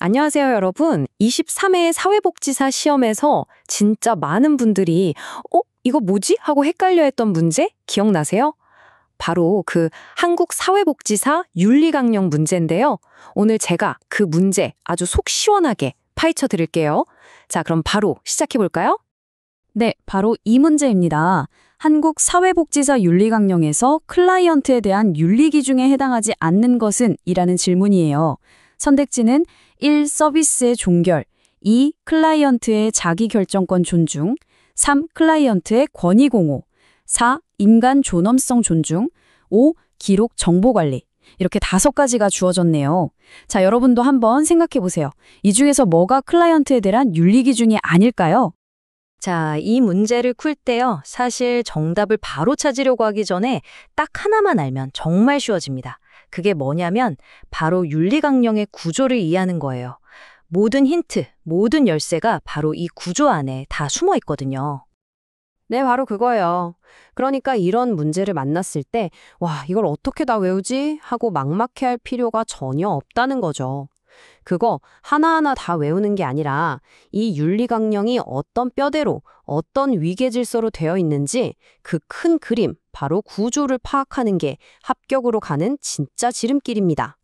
안녕하세요, 여러분. 23회 사회복지사 시험에서 진짜 많은 분들이 이거 뭐지? 하고 헷갈려 했던 문제 기억나세요? 바로 그 한국 사회복지사 윤리강령 문제인데요. 오늘 제가 그 문제 아주 속 시원하게 파헤쳐 드릴게요. 자, 그럼 바로 시작해 볼까요? 네, 바로 이 문제입니다. 한국 사회복지사 윤리강령에서 클라이언트에 대한 윤리 기준에 해당하지 않는 것은? 이라는 질문이에요. 선택지는 1. 서비스의 종결, 2. 클라이언트의 자기결정권 존중, 3. 클라이언트의 권위 공호, 4. 인간 존엄성 존중, 5. 기록 정보 관리. 이렇게 5가지가 주어졌네요. 자, 여러분도 한번 생각해 보세요. 이 중에서 뭐가 클라이언트에 대한 윤리 기준이 아닐까요? 자, 이 문제를 풀 때요. 사실 정답을 바로 찾으려고 하기 전에 딱 하나만 알면 정말 쉬워집니다. 그게 뭐냐면 바로 윤리강령의 구조를 이해하는 거예요. 모든 힌트, 모든 열쇠가 바로 이 구조 안에 다 숨어 있거든요. 네, 바로 그거예요. 그러니까 이런 문제를 만났을 때, 와, 이걸 어떻게 다 외우지? 하고 막막해할 필요가 전혀 없다는 거죠. 그거 하나하나 다 외우는 게 아니라 이 윤리강령이 어떤 뼈대로, 어떤 위계질서로 되어 있는지 그 큰 그림, 바로 구조를 파악하는 게 합격으로 가는 진짜 지름길입니다.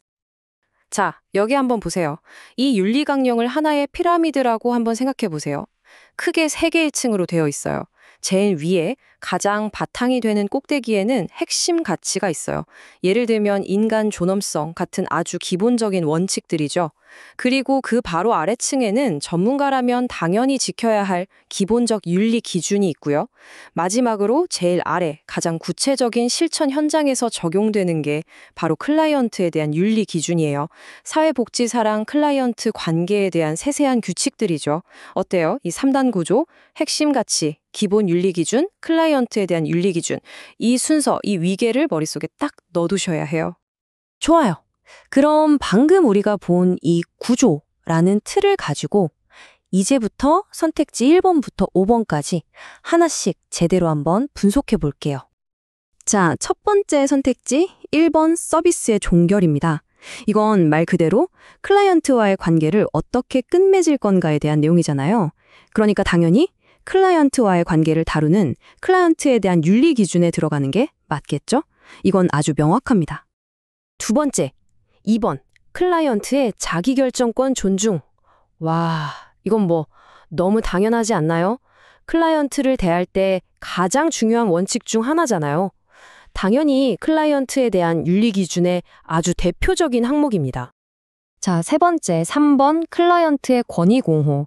자, 여기 한번 보세요. 이 윤리강령을 하나의 피라미드라고 한번 생각해 보세요. 크게 3개의 층으로 되어 있어요. 제일 위에 가장 바탕이 되는 꼭대기에는 핵심 가치가 있어요. 예를 들면 인간 존엄성 같은 아주 기본적인 원칙들이죠. 그리고 그 바로 아래층에는 전문가라면 당연히 지켜야 할 기본적 윤리 기준이 있고요. 마지막으로 제일 아래 가장 구체적인 실천 현장에서 적용되는 게 바로 클라이언트에 대한 윤리 기준이에요. 사회복지사랑 클라이언트 관계에 대한 세세한 규칙들이죠. 어때요? 이 3단 구조, 핵심 가치, 기본 윤리 기준, 클라이언트에 대한 윤리 기준, 이 순서, 이 위계를 머릿속에 딱 넣어두셔야 해요. 좋아요. 그럼 방금 우리가 본 이 구조라는 틀을 가지고 이제부터 선택지 1번부터 5번까지 하나씩 제대로 한번 분석해 볼게요. 자, 첫 번째 선택지 1번 서비스의 종결입니다. 이건 말 그대로 클라이언트와의 관계를 어떻게 끝맺을 건가에 대한 내용이잖아요. 그러니까 당연히 클라이언트와의 관계를 다루는 클라이언트에 대한 윤리 기준에 들어가는 게 맞겠죠? 이건 아주 명확합니다. 두 번째, 2번, 클라이언트의 자기결정권 존중. 와, 이건 뭐 너무 당연하지 않나요? 클라이언트를 대할 때 가장 중요한 원칙 중 하나잖아요. 당연히 클라이언트에 대한 윤리 기준의 아주 대표적인 항목입니다. 자, 세 번째, 3번, 클라이언트의 권위 공호.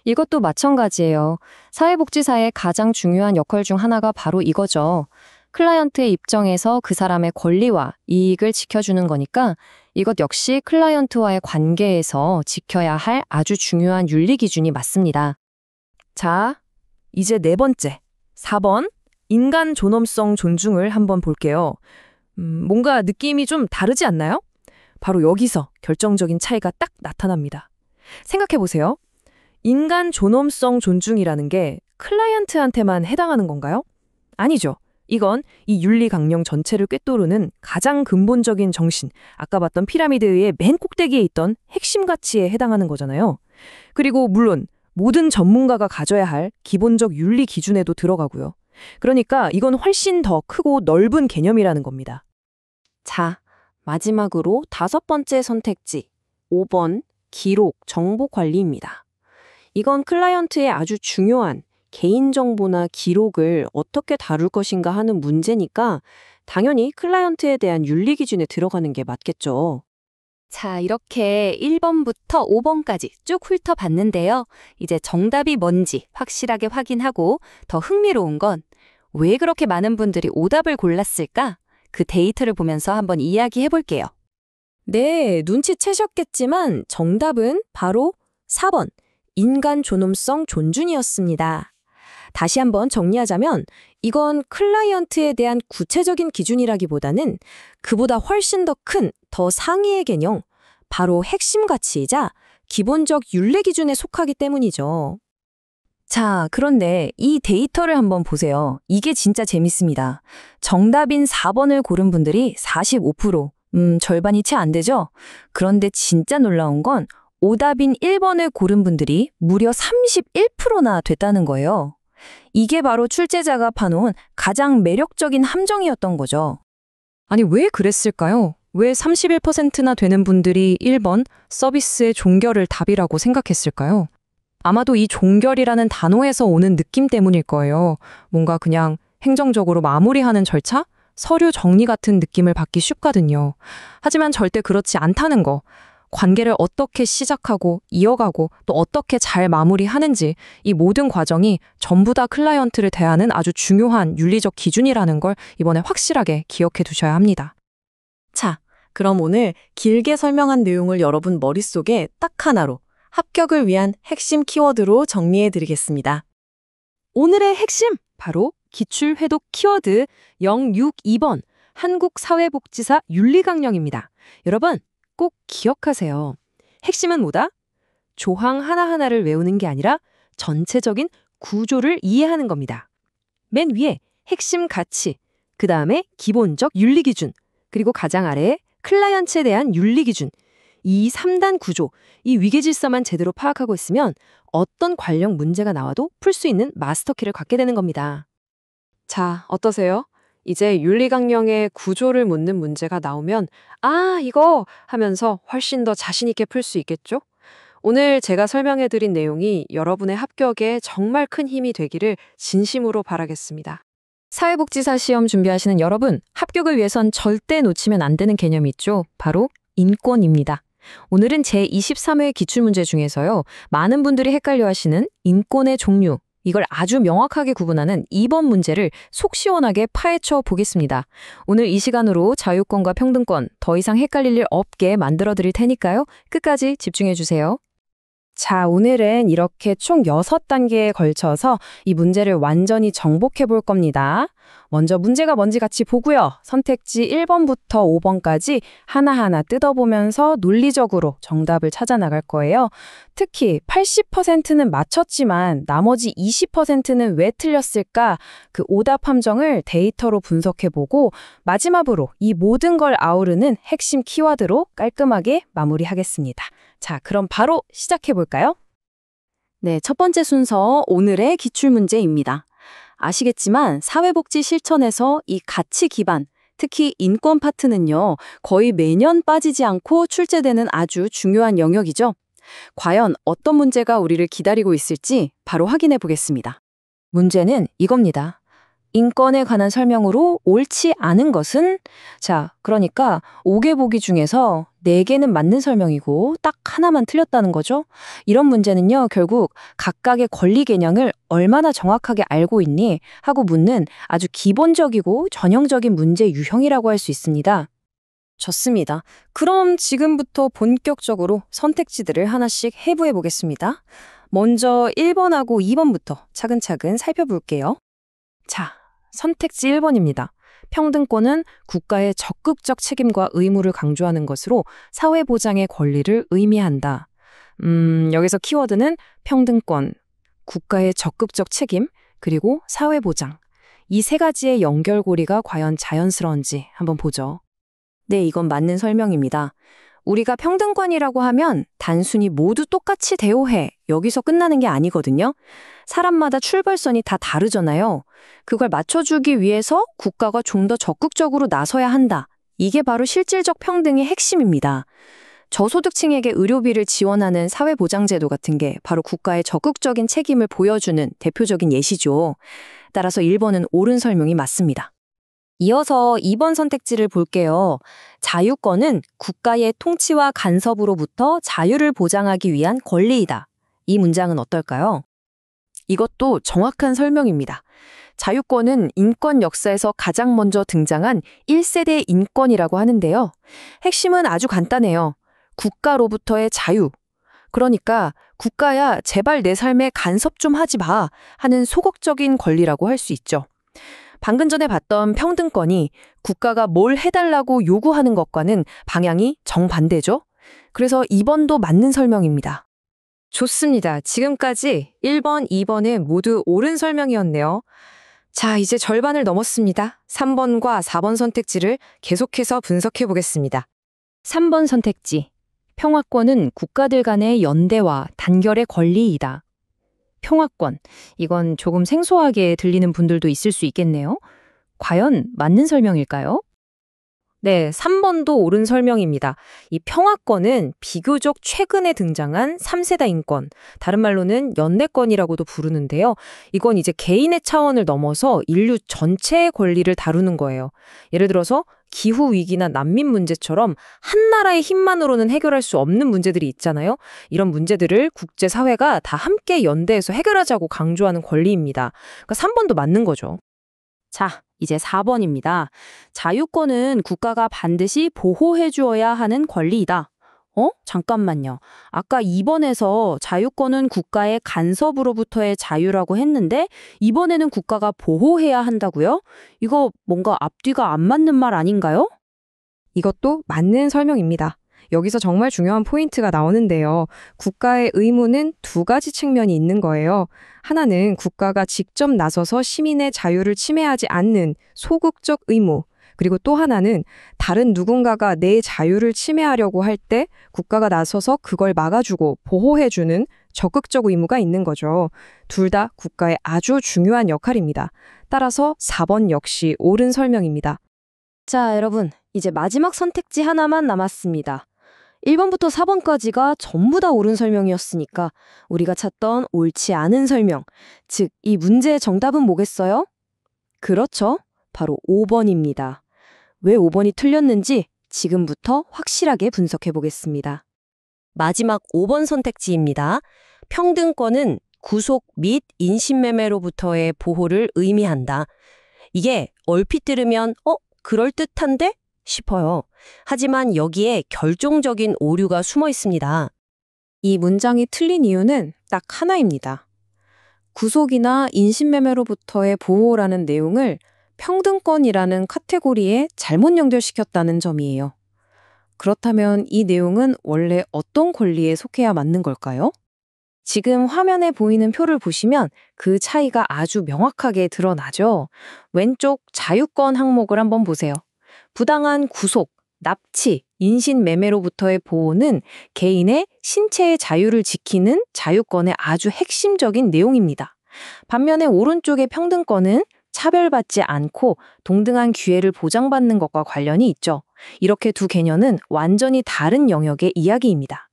이것도 마찬가지예요. 사회복지사의 가장 중요한 역할 중 하나가 바로 이거죠. 클라이언트의 입장에서 그 사람의 권리와 이익을 지켜주는 거니까 이것 역시 클라이언트와의 관계에서 지켜야 할 아주 중요한 윤리 기준이 맞습니다. 자, 이제 4번째, 4번, 인간 존엄성 존중을 한번 볼게요. 뭔가 느낌이 좀 다르지 않나요? 바로 여기서 결정적인 차이가 딱 나타납니다. 생각해보세요. 인간 존엄성 존중이라는 게 클라이언트한테만 해당하는 건가요? 아니죠. 이건 이 윤리강령 전체를 꿰뚫는 가장 근본적인 정신, 아까 봤던 피라미드의 맨 꼭대기에 있던 핵심 가치에 해당하는 거잖아요. 그리고 물론 모든 전문가가 가져야 할 기본적 윤리 기준에도 들어가고요. 그러니까 이건 훨씬 더 크고 넓은 개념이라는 겁니다. 자, 마지막으로 5번째 선택지, 5번, 기록, 정보 관리입니다. 이건 클라이언트의 아주 중요한 개인정보나 기록을 어떻게 다룰 것인가 하는 문제니까 당연히 클라이언트에 대한 윤리 기준에 들어가는 게 맞겠죠. 자, 이렇게 1번부터 5번까지 쭉 훑어봤는데요. 이제 정답이 뭔지 확실하게 확인하고 더 흥미로운 건 왜 그렇게 많은 분들이 오답을 골랐을까? 그 데이터를 보면서 한번 이야기해 볼게요. 네, 눈치채셨겠지만 정답은 바로 4번, 인간 존엄성 존중이었습니다. 다시 한번 정리하자면 이건 클라이언트에 대한 구체적인 기준이라기보다는 그보다 훨씬 더 큰, 더 상위의 개념, 바로 핵심 가치이자 기본적 윤리 기준에 속하기 때문이죠. 자, 그런데 이 데이터를 한번 보세요. 이게 진짜 재밌습니다. 정답인 4번을 고른 분들이 45%, 절반이 채 안 되죠? 그런데 진짜 놀라운 건 오답인 1번을 고른 분들이 무려 31%나 됐다는 거예요. 이게 바로 출제자가 파놓은 가장 매력적인 함정이었던 거죠. 아니, 왜 그랬을까요? 왜 31%나 되는 분들이 1번 서비스의 종결을 답이라고 생각했을까요? 아마도 이 종결이라는 단어에서 오는 느낌 때문일 거예요. 뭔가 그냥 행정적으로 마무리하는 절차? 서류 정리 같은 느낌을 받기 쉽거든요. 하지만 절대 그렇지 않다는 거. 관계를 어떻게 시작하고 이어가고 또 어떻게 잘 마무리하는지 이 모든 과정이 전부 다 클라이언트를 대하는 아주 중요한 윤리적 기준이라는 걸 이번에 확실하게 기억해 두셔야 합니다. 자, 그럼 오늘 길게 설명한 내용을 여러분 머릿속에 딱 하나로 합격을 위한 핵심 키워드로 정리해 드리겠습니다. 오늘의 핵심! 바로 기출회독 키워드 062번 한국사회복지사 윤리강령입니다. 여러분 꼭 기억하세요. 핵심은 뭐다? 조항 하나하나를 외우는 게 아니라 전체적인 구조를 이해하는 겁니다. 맨 위에 핵심 가치, 그 다음에 기본적 윤리기준, 그리고 가장 아래에 클라이언트에 대한 윤리기준, 이 3단 구조, 이 위계질서만 제대로 파악하고 있으면 어떤 관련 문제가 나와도 풀 수 있는 마스터키를 갖게 되는 겁니다. 자, 어떠세요? 이제 윤리강령의 구조를 묻는 문제가 나오면 아, 이거 하면서 훨씬 더 자신 있게 풀 수 있겠죠? 오늘 제가 설명해드린 내용이 여러분의 합격에 정말 큰 힘이 되기를 진심으로 바라겠습니다. 사회복지사 시험 준비하시는 여러분, 합격을 위해선 절대 놓치면 안 되는 개념이 있죠. 바로 인권입니다. 오늘은 제23회 기출문제 중에서요. 많은 분들이 헷갈려 하시는 인권의 종류, 이걸 아주 명확하게 구분하는 2번 문제를 속 시원하게 파헤쳐 보겠습니다. 오늘 이 시간으로 자유권과 평등권 더 이상 헷갈릴 일 없게 만들어 드릴 테니까요. 끝까지 집중해 주세요. 자, 오늘은 이렇게 총 6단계에 걸쳐서 이 문제를 완전히 정복해 볼 겁니다. 먼저 문제가 뭔지 같이 보고요. 선택지 1번부터 5번까지 하나하나 뜯어보면서 논리적으로 정답을 찾아 나갈 거예요. 특히 80%는 맞췄지만 나머지 20%는 왜 틀렸을까? 그 오답 함정을 데이터로 분석해보고 마지막으로 이 모든 걸 아우르는 핵심 키워드로 깔끔하게 마무리하겠습니다. 자, 그럼 바로 시작해볼까요? 네, 첫 번째 순서 오늘의 기출문제입니다. 아시겠지만 사회복지 실천에서 이 가치 기반, 특히 인권 파트는요, 거의 매년 빠지지 않고 출제되는 아주 중요한 영역이죠. 과연 어떤 문제가 우리를 기다리고 있을지 바로 확인해 보겠습니다. 문제는 이겁니다. 인권에 관한 설명으로 옳지 않은 것은? 자, 그러니까 5개 보기 중에서 4개는 맞는 설명이고 딱 하나만 틀렸다는 거죠. 이런 문제는요, 결국 각각의 권리 개념을 얼마나 정확하게 알고 있니? 하고 묻는 아주 기본적이고 전형적인 문제 유형이라고 할 수 있습니다. 좋습니다. 그럼 지금부터 본격적으로 선택지들을 하나씩 해부해 보겠습니다. 먼저 1번하고 2번부터 차근차근 살펴볼게요. 자, 선택지 1번입니다. 평등권은 국가의 적극적 책임과 의무를 강조하는 것으로 사회보장의 권리를 의미한다. 여기서 키워드는 평등권, 국가의 적극적 책임, 그리고 사회보장. 이 세 가지의 연결고리가 과연 자연스러운지 한번 보죠. 네, 이건 맞는 설명입니다. 우리가 평등권이라고 하면 단순히 모두 똑같이 대우해. 여기서 끝나는 게 아니거든요. 사람마다 출발선이 다 다르잖아요. 그걸 맞춰주기 위해서 국가가 좀 더 적극적으로 나서야 한다. 이게 바로 실질적 평등의 핵심입니다. 저소득층에게 의료비를 지원하는 사회보장제도 같은 게 바로 국가의 적극적인 책임을 보여주는 대표적인 예시죠. 따라서 1번은 옳은 설명이 맞습니다. 이어서 2번 선택지를 볼게요. 자유권은 국가의 통치와 간섭으로부터 자유를 보장하기 위한 권리이다. 이 문장은 어떨까요? 이것도 정확한 설명입니다. 자유권은 인권 역사에서 가장 먼저 등장한 1세대 인권이라고 하는데요. 핵심은 아주 간단해요. 국가로부터의 자유. 그러니까 국가야 제발 내 삶에 간섭 좀 하지 마 하는 소극적인 권리라고 할 수 있죠. 방금 전에 봤던 평등권이 국가가 뭘 해달라고 요구하는 것과는 방향이 정반대죠. 그래서 2번도 맞는 설명입니다. 좋습니다. 지금까지 1번, 2번은 모두 옳은 설명이었네요. 자, 이제 절반을 넘었습니다. 3번과 4번 선택지를 계속해서 분석해 보겠습니다. 3번 선택지. 평화권은 국가들 간의 연대와 단결의 권리이다. 평화권, 이건 조금 생소하게 들리는 분들도 있을 수 있겠네요. 과연 맞는 설명일까요? 네, 3번도 옳은 설명입니다. 이 평화권은 비교적 최근에 등장한 3세다 인권, 다른 말로는 연대권이라고도 부르는데요. 이건 이제 개인의 차원을 넘어서 인류 전체의 권리를 다루는 거예요. 예를 들어서 기후위기나 난민 문제처럼 한 나라의 힘만으로는 해결할 수 없는 문제들이 있잖아요. 이런 문제들을 국제사회가 다 함께 연대해서 해결하자고 강조하는 권리입니다. 그러니까 3번도 맞는 거죠. 자, 이제 4번입니다. 자유권은 국가가 반드시 보호해 주어야 하는 권리이다. 잠깐만요. 아까 2번에서 자유권은 국가의 간섭으로부터의 자유라고 했는데 이번에는 국가가 보호해야 한다고요? 이거 뭔가 앞뒤가 안 맞는 말 아닌가요? 이것도 맞는 설명입니다. 여기서 정말 중요한 포인트가 나오는데요. 국가의 의무는 두 가지 측면이 있는 거예요. 하나는 국가가 직접 나서서 시민의 자유를 침해하지 않는 소극적 의무, 그리고 또 하나는 다른 누군가가 내 자유를 침해하려고 할 때 국가가 나서서 그걸 막아주고 보호해주는 적극적 의무가 있는 거죠. 둘 다 국가의 아주 중요한 역할입니다. 따라서 4번 역시 옳은 설명입니다. 자, 여러분, 이제 마지막 선택지 하나만 남았습니다. 1번부터 4번까지가 전부 다 옳은 설명이었으니까 우리가 찾던 옳지 않은 설명, 즉 이 문제의 정답은 뭐겠어요? 그렇죠. 바로 5번입니다. 왜 5번이 틀렸는지 지금부터 확실하게 분석해 보겠습니다. 마지막 5번 선택지입니다. 평등권은 구속 및 인신매매로부터의 보호를 의미한다. 이게 얼핏 들으면 그럴듯한데? 싶어요. 하지만 여기에 결정적인 오류가 숨어 있습니다. 이 문장이 틀린 이유는 딱 하나입니다. 구속이나 인신매매로부터의 보호라는 내용을 평등권이라는 카테고리에 잘못 연결시켰다는 점이에요. 그렇다면 이 내용은 원래 어떤 권리에 속해야 맞는 걸까요? 지금 화면에 보이는 표를 보시면 그 차이가 아주 명확하게 드러나죠. 왼쪽 자유권 항목을 한번 보세요. 부당한 구속, 납치, 인신매매로부터의 보호는 개인의 신체의 자유를 지키는 자유권의 아주 핵심적인 내용입니다. 반면에 오른쪽의 평등권은 차별받지 않고 동등한 기회를 보장받는 것과 관련이 있죠. 이렇게 두 개념은 완전히 다른 영역의 이야기입니다.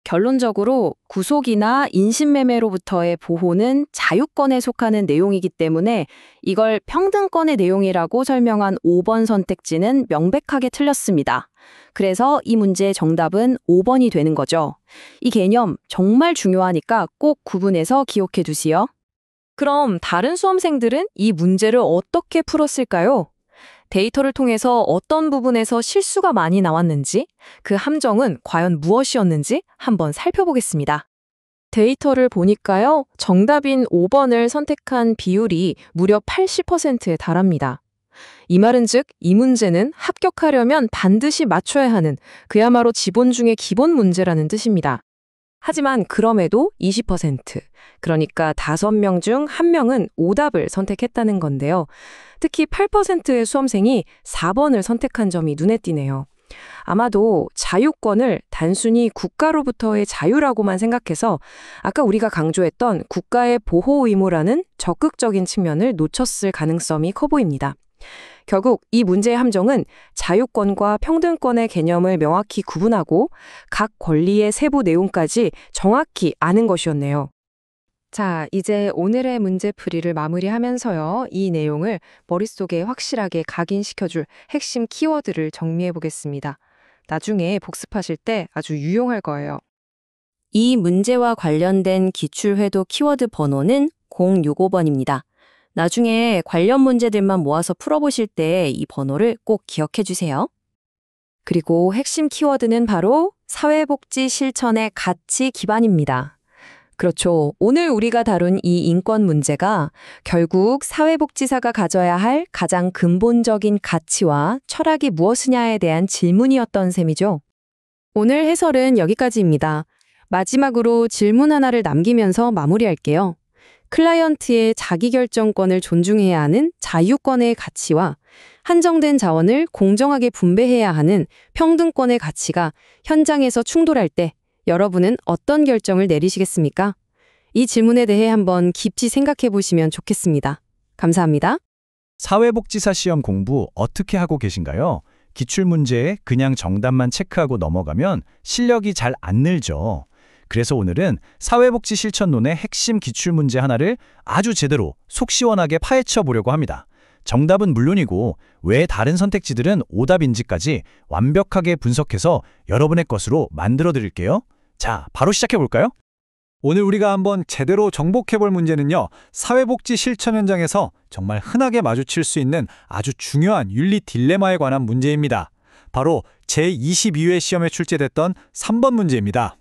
결론적으로 구속이나 인신매매로부터의 보호는 자유권에 속하는 내용이기 때문에 이걸 평등권의 내용이라고 설명한 5번 선택지는 명백하게 틀렸습니다. 그래서 이 문제의 정답은 5번이 되는 거죠. 이 개념 정말 중요하니까 꼭 구분해서 기억해 두시오. 그럼 다른 수험생들은 이 문제를 어떻게 풀었을까요? 데이터를 통해서 어떤 부분에서 실수가 많이 나왔는지, 그 함정은 과연 무엇이었는지 한번 살펴보겠습니다. 데이터를 보니까요, 정답인 5번을 선택한 비율이 무려 80%에 달합니다. 이 말은 즉, 이 문제는 합격하려면 반드시 맞춰야 하는 그야말로 지본 중의 기본 문제라는 뜻입니다. 하지만 그럼에도 20%, 그러니까 5명 중 1명은 오답을 선택했다는 건데요. 특히 8%의 수험생이 4번을 선택한 점이 눈에 띄네요. 아마도 자유권을 단순히 국가로부터의 자유라고만 생각해서 아까 우리가 강조했던 국가의 보호 의무라는 적극적인 측면을 놓쳤을 가능성이 커 보입니다. 결국 이 문제의 함정은 자유권과 평등권의 개념을 명확히 구분하고 각 권리의 세부 내용까지 정확히 아는 것이었네요. 자, 이제 오늘의 문제풀이를 마무리하면서요. 이 내용을 머릿속에 확실하게 각인시켜줄 핵심 키워드를 정리해 보겠습니다. 나중에 복습하실 때 아주 유용할 거예요. 이 문제와 관련된 기출회도 키워드 번호는 065번입니다. 나중에 관련 문제들만 모아서 풀어보실 때 이 번호를 꼭 기억해 주세요. 그리고 핵심 키워드는 바로 사회복지 실천의 가치 기반입니다. 그렇죠. 오늘 우리가 다룬 이 인권 문제가 결국 사회복지사가 가져야 할 가장 근본적인 가치와 철학이 무엇이냐에 대한 질문이었던 셈이죠. 오늘 해설은 여기까지입니다. 마지막으로 질문 하나를 남기면서 마무리할게요. 클라이언트의 자기결정권을 존중해야 하는 자유권의 가치와 한정된 자원을 공정하게 분배해야 하는 평등권의 가치가 현장에서 충돌할 때 여러분은 어떤 결정을 내리시겠습니까? 이 질문에 대해 한번 깊이 생각해 보시면 좋겠습니다. 감사합니다. 사회복지사 시험 공부 어떻게 하고 계신가요? 기출문제에 그냥 정답만 체크하고 넘어가면 실력이 잘 안 늘죠. 그래서 오늘은 사회복지 실천론의 핵심 기출문제 하나를 아주 제대로 속 시원하게 파헤쳐 보려고 합니다. 정답은 물론이고 왜 다른 선택지들은 오답인지까지 완벽하게 분석해서 여러분의 것으로 만들어 드릴게요. 자, 바로 시작해 볼까요? 오늘 우리가 한번 제대로 정복해볼 문제는요, 사회복지 실천 현장에서 정말 흔하게 마주칠 수 있는 아주 중요한 윤리 딜레마에 관한 문제입니다. 바로 제22회 시험에 출제됐던 3번 문제입니다.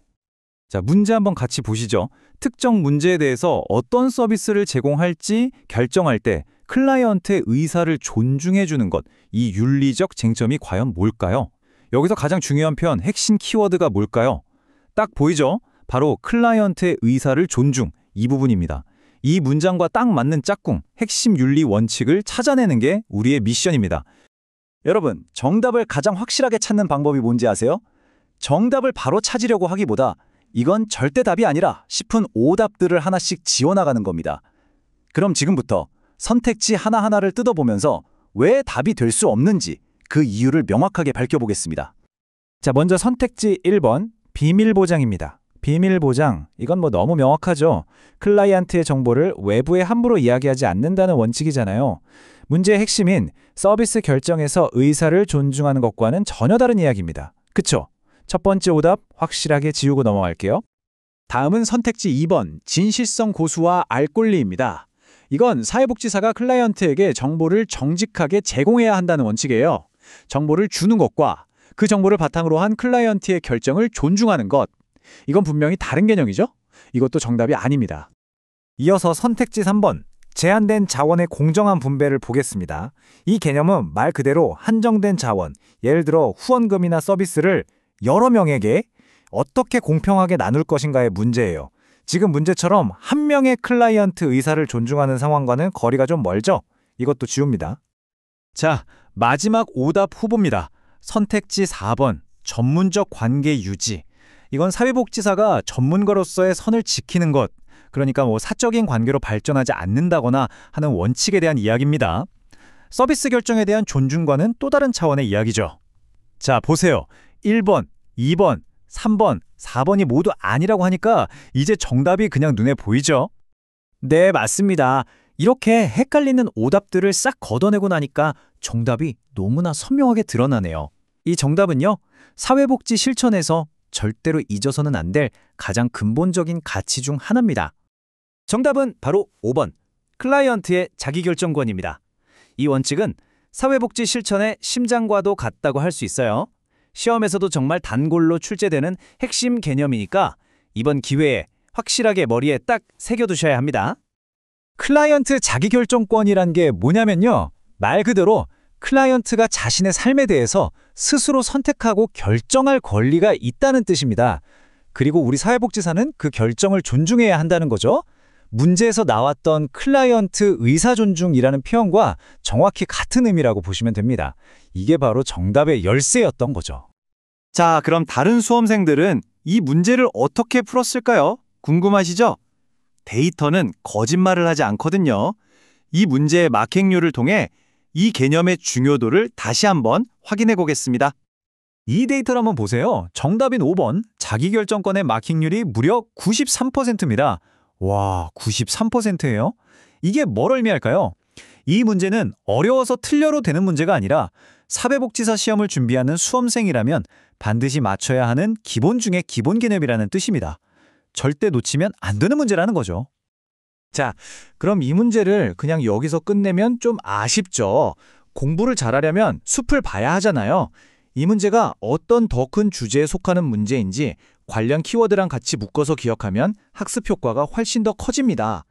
자, 문제 한번 같이 보시죠. 특정 문제에 대해서 어떤 서비스를 제공할지 결정할 때 클라이언트의 의사를 존중해주는 것, 이 윤리적 쟁점이 과연 뭘까요? 여기서 가장 중요한 표현, 핵심 키워드가 뭘까요? 딱 보이죠? 바로 클라이언트의 의사를 존중, 이 부분입니다. 이 문장과 딱 맞는 짝꿍, 핵심 윤리 원칙을 찾아내는 게 우리의 미션입니다. 여러분, 정답을 가장 확실하게 찾는 방법이 뭔지 아세요? 정답을 바로 찾으려고 하기보다 이건 절대 답이 아니라 싶은 오답들을 하나씩 지워나가는 겁니다. 그럼 지금부터 선택지 하나하나를 뜯어보면서 왜 답이 될 수 없는지 그 이유를 명확하게 밝혀보겠습니다. 자, 먼저 선택지 1번, 비밀보장입니다. 비밀보장, 이건 뭐 너무 명확하죠. 클라이언트의 정보를 외부에 함부로 이야기하지 않는다는 원칙이잖아요. 문제의 핵심인 서비스 결정에서 의사를 존중하는 것과는 전혀 다른 이야기입니다. 그쵸? 첫 번째 오답 확실하게 지우고 넘어갈게요. 다음은 선택지 2번, 진실성 고수와 알 권리입니다. 이건 사회복지사가 클라이언트에게 정보를 정직하게 제공해야 한다는 원칙이에요. 정보를 주는 것과 그 정보를 바탕으로 한 클라이언트의 결정을 존중하는 것. 이건 분명히 다른 개념이죠? 이것도 정답이 아닙니다. 이어서 선택지 3번, 제한된 자원의 공정한 분배를 보겠습니다. 이 개념은 말 그대로 한정된 자원, 예를 들어 후원금이나 서비스를 여러 명에게 어떻게 공평하게 나눌 것인가의 문제예요. 지금 문제처럼 한 명의 클라이언트 의사를 존중하는 상황과는 거리가 좀 멀죠? 이것도 지웁니다. 자, 마지막 오답 후보입니다. 선택지 4번, 전문적 관계 유지. 이건 사회복지사가 전문가로서의 선을 지키는 것, 그러니까 뭐 사적인 관계로 발전하지 않는다거나 하는 원칙에 대한 이야기입니다. 서비스 결정에 대한 존중과는 또 다른 차원의 이야기죠. 자, 보세요. 1번, 2번, 3번, 4번이 모두 아니라고 하니까 이제 정답이 그냥 눈에 보이죠? 네, 맞습니다. 이렇게 헷갈리는 오답들을 싹 걷어내고 나니까 정답이 너무나 선명하게 드러나네요. 이 정답은요, 사회복지 실천에서 절대로 잊어서는 안 될 가장 근본적인 가치 중 하나입니다. 정답은 바로 5번, 클라이언트의 자기결정권입니다. 이 원칙은 사회복지 실천의 심장과도 같다고 할 수 있어요. 시험에서도 정말 단골로 출제되는 핵심 개념이니까 이번 기회에 확실하게 머리에 딱 새겨두셔야 합니다. 클라이언트 자기결정권이란 게 뭐냐면요, 말 그대로 클라이언트가 자신의 삶에 대해서 스스로 선택하고 결정할 권리가 있다는 뜻입니다. 그리고 우리 사회복지사는 그 결정을 존중해야 한다는 거죠. 문제에서 나왔던 클라이언트 의사존중이라는 표현과 정확히 같은 의미라고 보시면 됩니다. 이게 바로 정답의 열쇠였던 거죠. 자, 그럼 다른 수험생들은 이 문제를 어떻게 풀었을까요? 궁금하시죠? 데이터는 거짓말을 하지 않거든요. 이 문제의 마킹률을 통해 이 개념의 중요도를 다시 한번 확인해 보겠습니다. 이 데이터를 한번 보세요. 정답인 5번, 자기결정권의 마킹률이 무려 93%입니다. 와, 93%예요? 이게 뭘 의미할까요? 이 문제는 어려워서 틀려도 되는 문제가 아니라 사회복지사 시험을 준비하는 수험생이라면 반드시 맞춰야 하는 기본 중의 기본 개념이라는 뜻입니다. 절대 놓치면 안 되는 문제라는 거죠. 자, 그럼 이 문제를 그냥 여기서 끝내면 좀 아쉽죠. 공부를 잘하려면 숲을 봐야 하잖아요. 이 문제가 어떤 더 큰 주제에 속하는 문제인지 관련 키워드랑 같이 묶어서 기억하면 학습 효과가 훨씬 더 커집니다.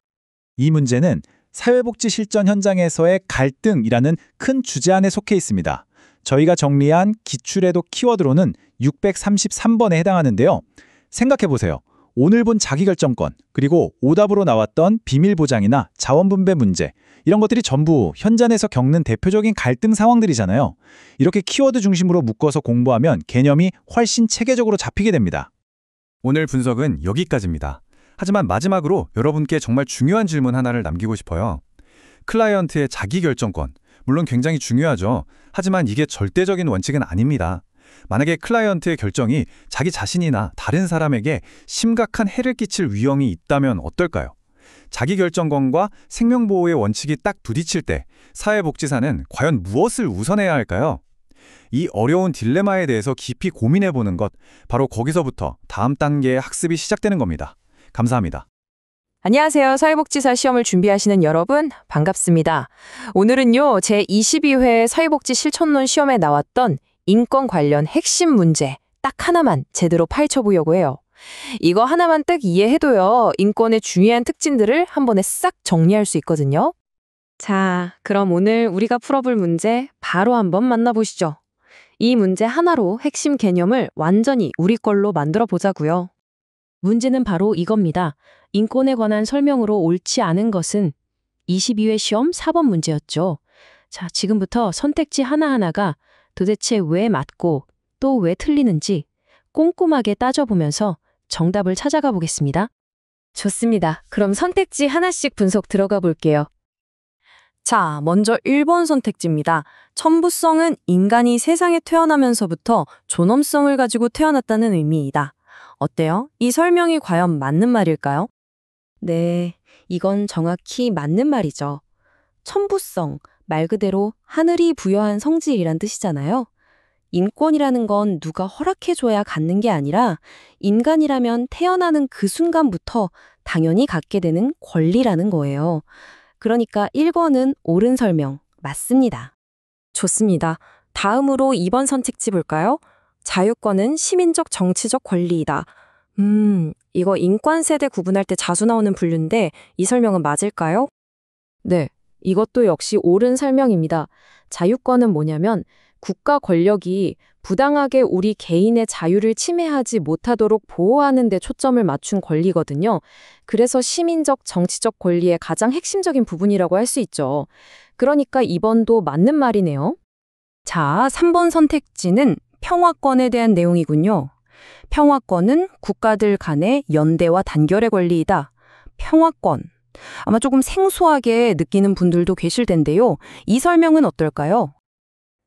이 문제는 사회복지 실전 현장에서의 갈등이라는 큰 주제 안에 속해 있습니다. 저희가 정리한 기출해독 키워드로는 633번에 해당하는데요. 생각해보세요. 오늘 본 자기결정권, 그리고 오답으로 나왔던 비밀 보장이나 자원 분배 문제, 이런 것들이 전부 현장에서 겪는 대표적인 갈등 상황들이잖아요. 이렇게 키워드 중심으로 묶어서 공부하면 개념이 훨씬 체계적으로 잡히게 됩니다. 오늘 분석은 여기까지입니다. 하지만 마지막으로 여러분께 정말 중요한 질문 하나를 남기고 싶어요. 클라이언트의 자기결정권, 물론 굉장히 중요하죠. 하지만 이게 절대적인 원칙은 아닙니다. 만약에 클라이언트의 결정이 자기 자신이나 다른 사람에게 심각한 해를 끼칠 위험이 있다면 어떨까요? 자기결정권과 생명보호의 원칙이 딱 부딪힐 때 사회복지사는 과연 무엇을 우선해야 할까요? 이 어려운 딜레마에 대해서 깊이 고민해보는 것, 바로 거기서부터 다음 단계의 학습이 시작되는 겁니다. 감사합니다. 안녕하세요. 사회복지사 시험을 준비하시는 여러분, 반갑습니다. 오늘은요, 제22회 사회복지 실천론 시험에 나왔던 인권 관련 핵심 문제 딱 하나만 제대로 파헤쳐보려고 해요. 이거 하나만 딱 이해해도요, 인권의 중요한 특징들을 한 번에 싹 정리할 수 있거든요. 자, 그럼 오늘 우리가 풀어볼 문제 바로 한번 만나보시죠. 이 문제 하나로 핵심 개념을 완전히 우리 걸로 만들어 보자고요. 문제는 바로 이겁니다. 인권에 관한 설명으로 옳지 않은 것은 22회 시험 4번 문제였죠. 자, 지금부터 선택지 하나하나가 도대체 왜 맞고 또 왜 틀리는지 꼼꼼하게 따져보면서 정답을 찾아가 보겠습니다. 좋습니다. 그럼 선택지 하나씩 분석 들어가 볼게요. 자, 먼저 1번 선택지입니다. 첨부성은 인간이 세상에 태어나면서부터 존엄성을 가지고 태어났다는 의미이다. 어때요? 이 설명이 과연 맞는 말일까요? 네, 이건 정확히 맞는 말이죠. 첨부성, 말 그대로 하늘이 부여한 성질이란 뜻이잖아요. 인권이라는 건 누가 허락해줘야 갖는 게 아니라 인간이라면 태어나는 그 순간부터 당연히 갖게 되는 권리라는 거예요. 그러니까 1번은 옳은 설명, 맞습니다. 좋습니다. 다음으로 2번 선택지 볼까요? 자유권은 시민적 정치적 권리이다. 이거 인권 세대 구분할 때 자주 나오는 분류인데 이 설명은 맞을까요? 네, 이것도 역시 옳은 설명입니다. 자유권은 뭐냐면 국가 권력이 부당하게 우리 개인의 자유를 침해하지 못하도록 보호하는 데 초점을 맞춘 권리거든요. 그래서 시민적, 정치적 권리의 가장 핵심적인 부분이라고 할 수 있죠. 그러니까 2번도 맞는 말이네요. 자, 3번 선택지는 평화권에 대한 내용이군요. 평화권은 국가들 간의 연대와 단결의 권리이다. 평화권. 아마 조금 생소하게 느끼는 분들도 계실 텐데요. 이 설명은 어떨까요?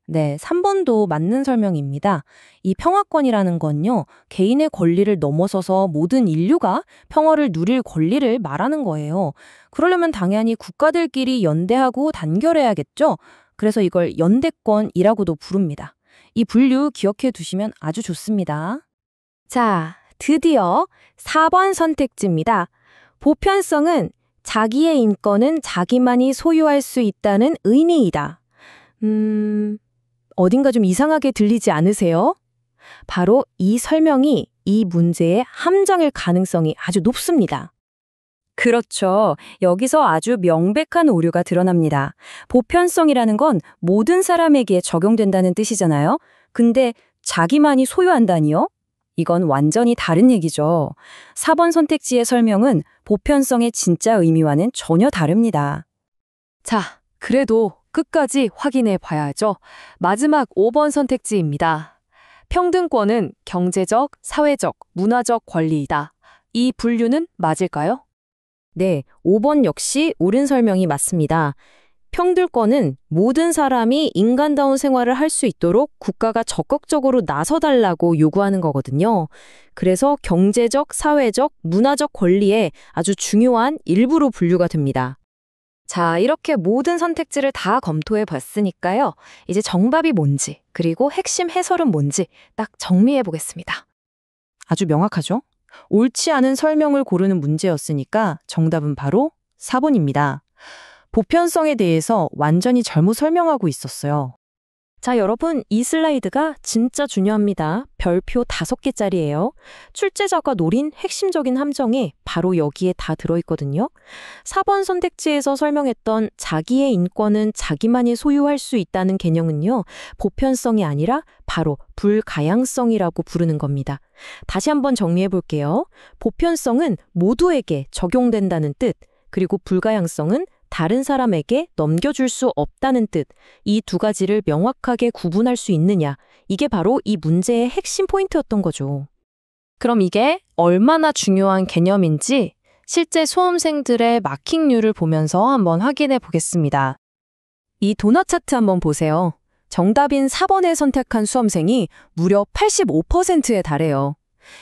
네, 3번도 맞는 설명입니다. 이 평화권이라는 건요, 개인의 권리를 넘어서서 모든 인류가 평화를 누릴 권리를 말하는 거예요. 그러려면 당연히 국가들끼리 연대하고 단결해야겠죠? 그래서 이걸 연대권이라고도 부릅니다. 이 분류 기억해 두시면 아주 좋습니다. 자, 드디어 4번 선택지입니다. 보편성은 자기의 인권은 자기만이 소유할 수 있다는 의미이다. 어딘가 좀 이상하게 들리지 않으세요? 바로 이 설명이 이 문제의 함정일 가능성이 아주 높습니다. 그렇죠. 여기서 아주 명백한 오류가 드러납니다. 보편성이라는 건 모든 사람에게 적용된다는 뜻이잖아요. 근데 자기만이 소유한다니요? 이건 완전히 다른 얘기죠. 4번 선택지의 설명은 보편성의 진짜 의미와는 전혀 다릅니다. 자, 그래도 끝까지 확인해 봐야죠. 마지막 5번 선택지입니다. 평등권은 경제적, 사회적, 문화적 권리이다. 이 분류는 맞을까요? 네, 5번 역시 옳은 설명이 맞습니다. 평등권은 모든 사람이 인간다운 생활을 할 수 있도록 국가가 적극적으로 나서달라고 요구하는 거거든요. 그래서 경제적, 사회적, 문화적 권리의 아주 중요한 일부로 분류가 됩니다. 자, 이렇게 모든 선택지를 다 검토해 봤으니까요. 이제 정답이 뭔지, 그리고 핵심 해설은 뭔지 딱 정리해 보겠습니다. 아주 명확하죠? 옳지 않은 설명을 고르는 문제였으니까 정답은 바로 4번입니다. 보편성에 대해서 완전히 잘못 설명하고 있었어요. 자, 여러분, 이 슬라이드가 진짜 중요합니다. 별표 5개짜리예요. 출제자가 노린 핵심적인 함정이 바로 여기에 다 들어있거든요. 4번 선택지에서 설명했던 자기의 인권은 자기만이 소유할 수 있다는 개념은요, 보편성이 아니라 바로 불가향성이라고 부르는 겁니다. 다시 한번 정리해 볼게요. 보편성은 모두에게 적용된다는 뜻, 그리고 불가향성은 다른 사람에게 넘겨줄 수 없다는 뜻, 이 두 가지를 명확하게 구분할 수 있느냐, 이게 바로 이 문제의 핵심 포인트였던 거죠. 그럼 이게 얼마나 중요한 개념인지 실제 수험생들의 마킹률을 보면서 한번 확인해 보겠습니다. 이 도넛 차트 한번 보세요. 정답인 4번을 선택한 수험생이 무려 85%에 달해요.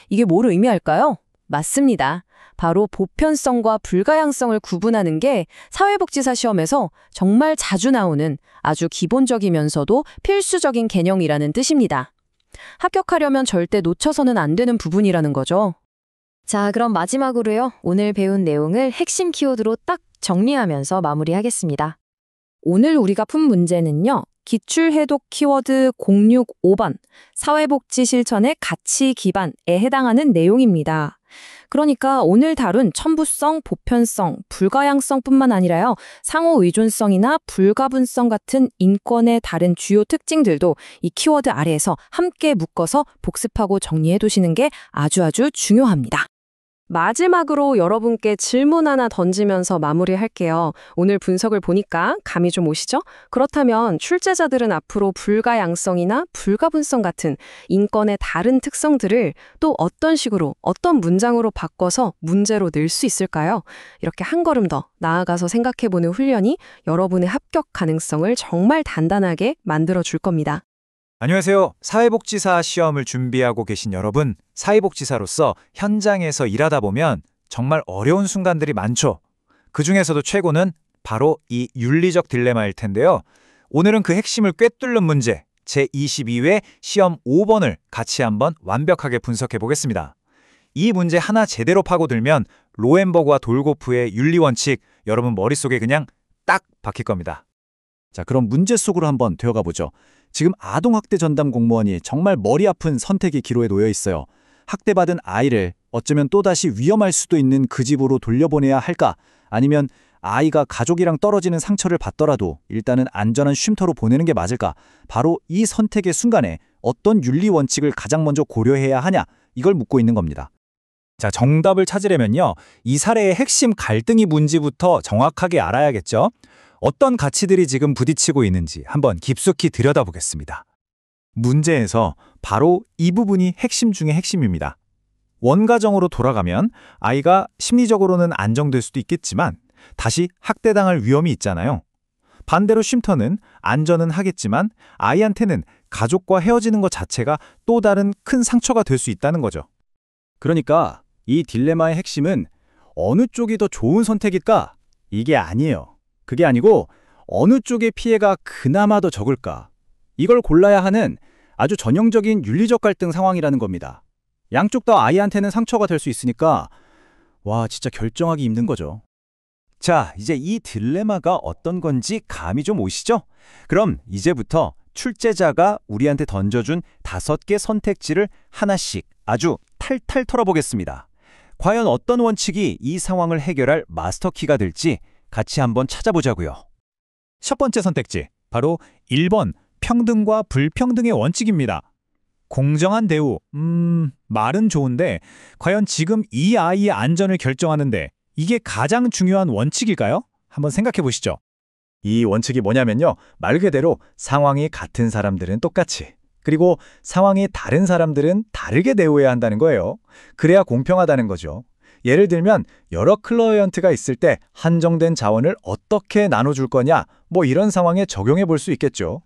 이게 뭘 의미할까요? 맞습니다. 바로 보편성과 불가향성을 구분하는 게 사회복지사 시험에서 정말 자주 나오는 아주 기본적이면서도 필수적인 개념이라는 뜻입니다. 합격하려면 절대 놓쳐서는 안 되는 부분이라는 거죠. 자, 그럼 마지막으로요. 오늘 배운 내용을 핵심 키워드로 딱 정리하면서 마무리하겠습니다. 오늘 우리가 푼 문제는요. 기출해독 키워드 065번 사회복지 실천의 가치 기반에 해당하는 내용입니다. 그러니까 오늘 다룬 첨부성, 보편성, 불가향성뿐만 아니라요. 상호 의존성이나 불가분성 같은 인권의 다른 주요 특징들도 이 키워드 아래에서 함께 묶어서 복습하고 정리해 두시는 게 아주 중요합니다. 마지막으로 여러분께 질문 하나 던지면서 마무리할게요. 오늘 분석을 보니까 감이 좀 오시죠? 그렇다면 출제자들은 앞으로 불가양성이나 불가분성 같은 인권의 다른 특성들을 또 어떤 식으로, 어떤 문장으로 바꿔서 문제로 낼 수 있을까요? 이렇게 한 걸음 더 나아가서 생각해보는 훈련이 여러분의 합격 가능성을 정말 단단하게 만들어줄 겁니다. 안녕하세요. 사회복지사 시험을 준비하고 계신 여러분, 사회복지사로서 현장에서 일하다 보면 정말 어려운 순간들이 많죠. 그중에서도 최고는 바로 이 윤리적 딜레마일 텐데요. 오늘은 그 핵심을 꿰뚫는 문제, 제22회 시험 5번을 같이 한번 완벽하게 분석해 보겠습니다. 이 문제 하나 제대로 파고들면 로엔버그와 돌고프의 윤리원칙, 여러분 머릿속에 그냥 딱 박힐 겁니다. 자, 그럼 문제 속으로 한번 들어가 보죠. 지금 아동학대 전담 공무원이 정말 머리 아픈 선택의 기로에 놓여 있어요. 학대받은 아이를 어쩌면 또다시 위험할 수도 있는 그 집으로 돌려보내야 할까? 아니면 아이가 가족이랑 떨어지는 상처를 받더라도 일단은 안전한 쉼터로 보내는 게 맞을까? 바로 이 선택의 순간에 어떤 윤리 원칙을 가장 먼저 고려해야 하냐? 이걸 묻고 있는 겁니다. 자, 정답을 찾으려면요. 이 사례의 핵심 갈등이 뭔지부터 정확하게 알아야겠죠. 어떤 가치들이 지금 부딪히고 있는지 한번 깊숙이 들여다보겠습니다. 문제에서 바로 이 부분이 핵심 중의 핵심입니다. 원가정으로 돌아가면 아이가 심리적으로는 안정될 수도 있겠지만 다시 학대당할 위험이 있잖아요. 반대로 쉼터는 안전은 하겠지만 아이한테는 가족과 헤어지는 것 자체가 또 다른 큰 상처가 될 수 있다는 거죠. 그러니까 이 딜레마의 핵심은 어느 쪽이 더 좋은 선택일까? 이게 아니에요. 그게 아니고 어느 쪽의 피해가 그나마 더 적을까? 이걸 골라야 하는 아주 전형적인 윤리적 갈등 상황이라는 겁니다. 양쪽 다 아이한테는 상처가 될 수 있으니까 와, 진짜 결정하기 힘든 거죠. 자, 이제 이 딜레마가 어떤 건지 감이 좀 오시죠? 그럼 이제부터 출제자가 우리한테 던져준 5개 선택지를 하나씩 아주 탈탈 털어보겠습니다. 과연 어떤 원칙이 이 상황을 해결할 마스터키가 될지 같이 한번 찾아보자고요. 첫 번째 선택지, 바로 1번 평등과 불평등의 원칙입니다. 공정한 대우, 말은 좋은데 과연 지금 이 아이의 안전을 결정하는데 이게 가장 중요한 원칙일까요? 한번 생각해 보시죠. 이 원칙이 뭐냐면요. 말 그대로 상황이 같은 사람들은 똑같이, 그리고 상황이 다른 사람들은 다르게 대우해야 한다는 거예요. 그래야 공평하다는 거죠. 예를 들면 여러 클라이언트가 있을 때 한정된 자원을 어떻게 나눠줄 거냐, 뭐 이런 상황에 적용해 볼 수 있겠죠.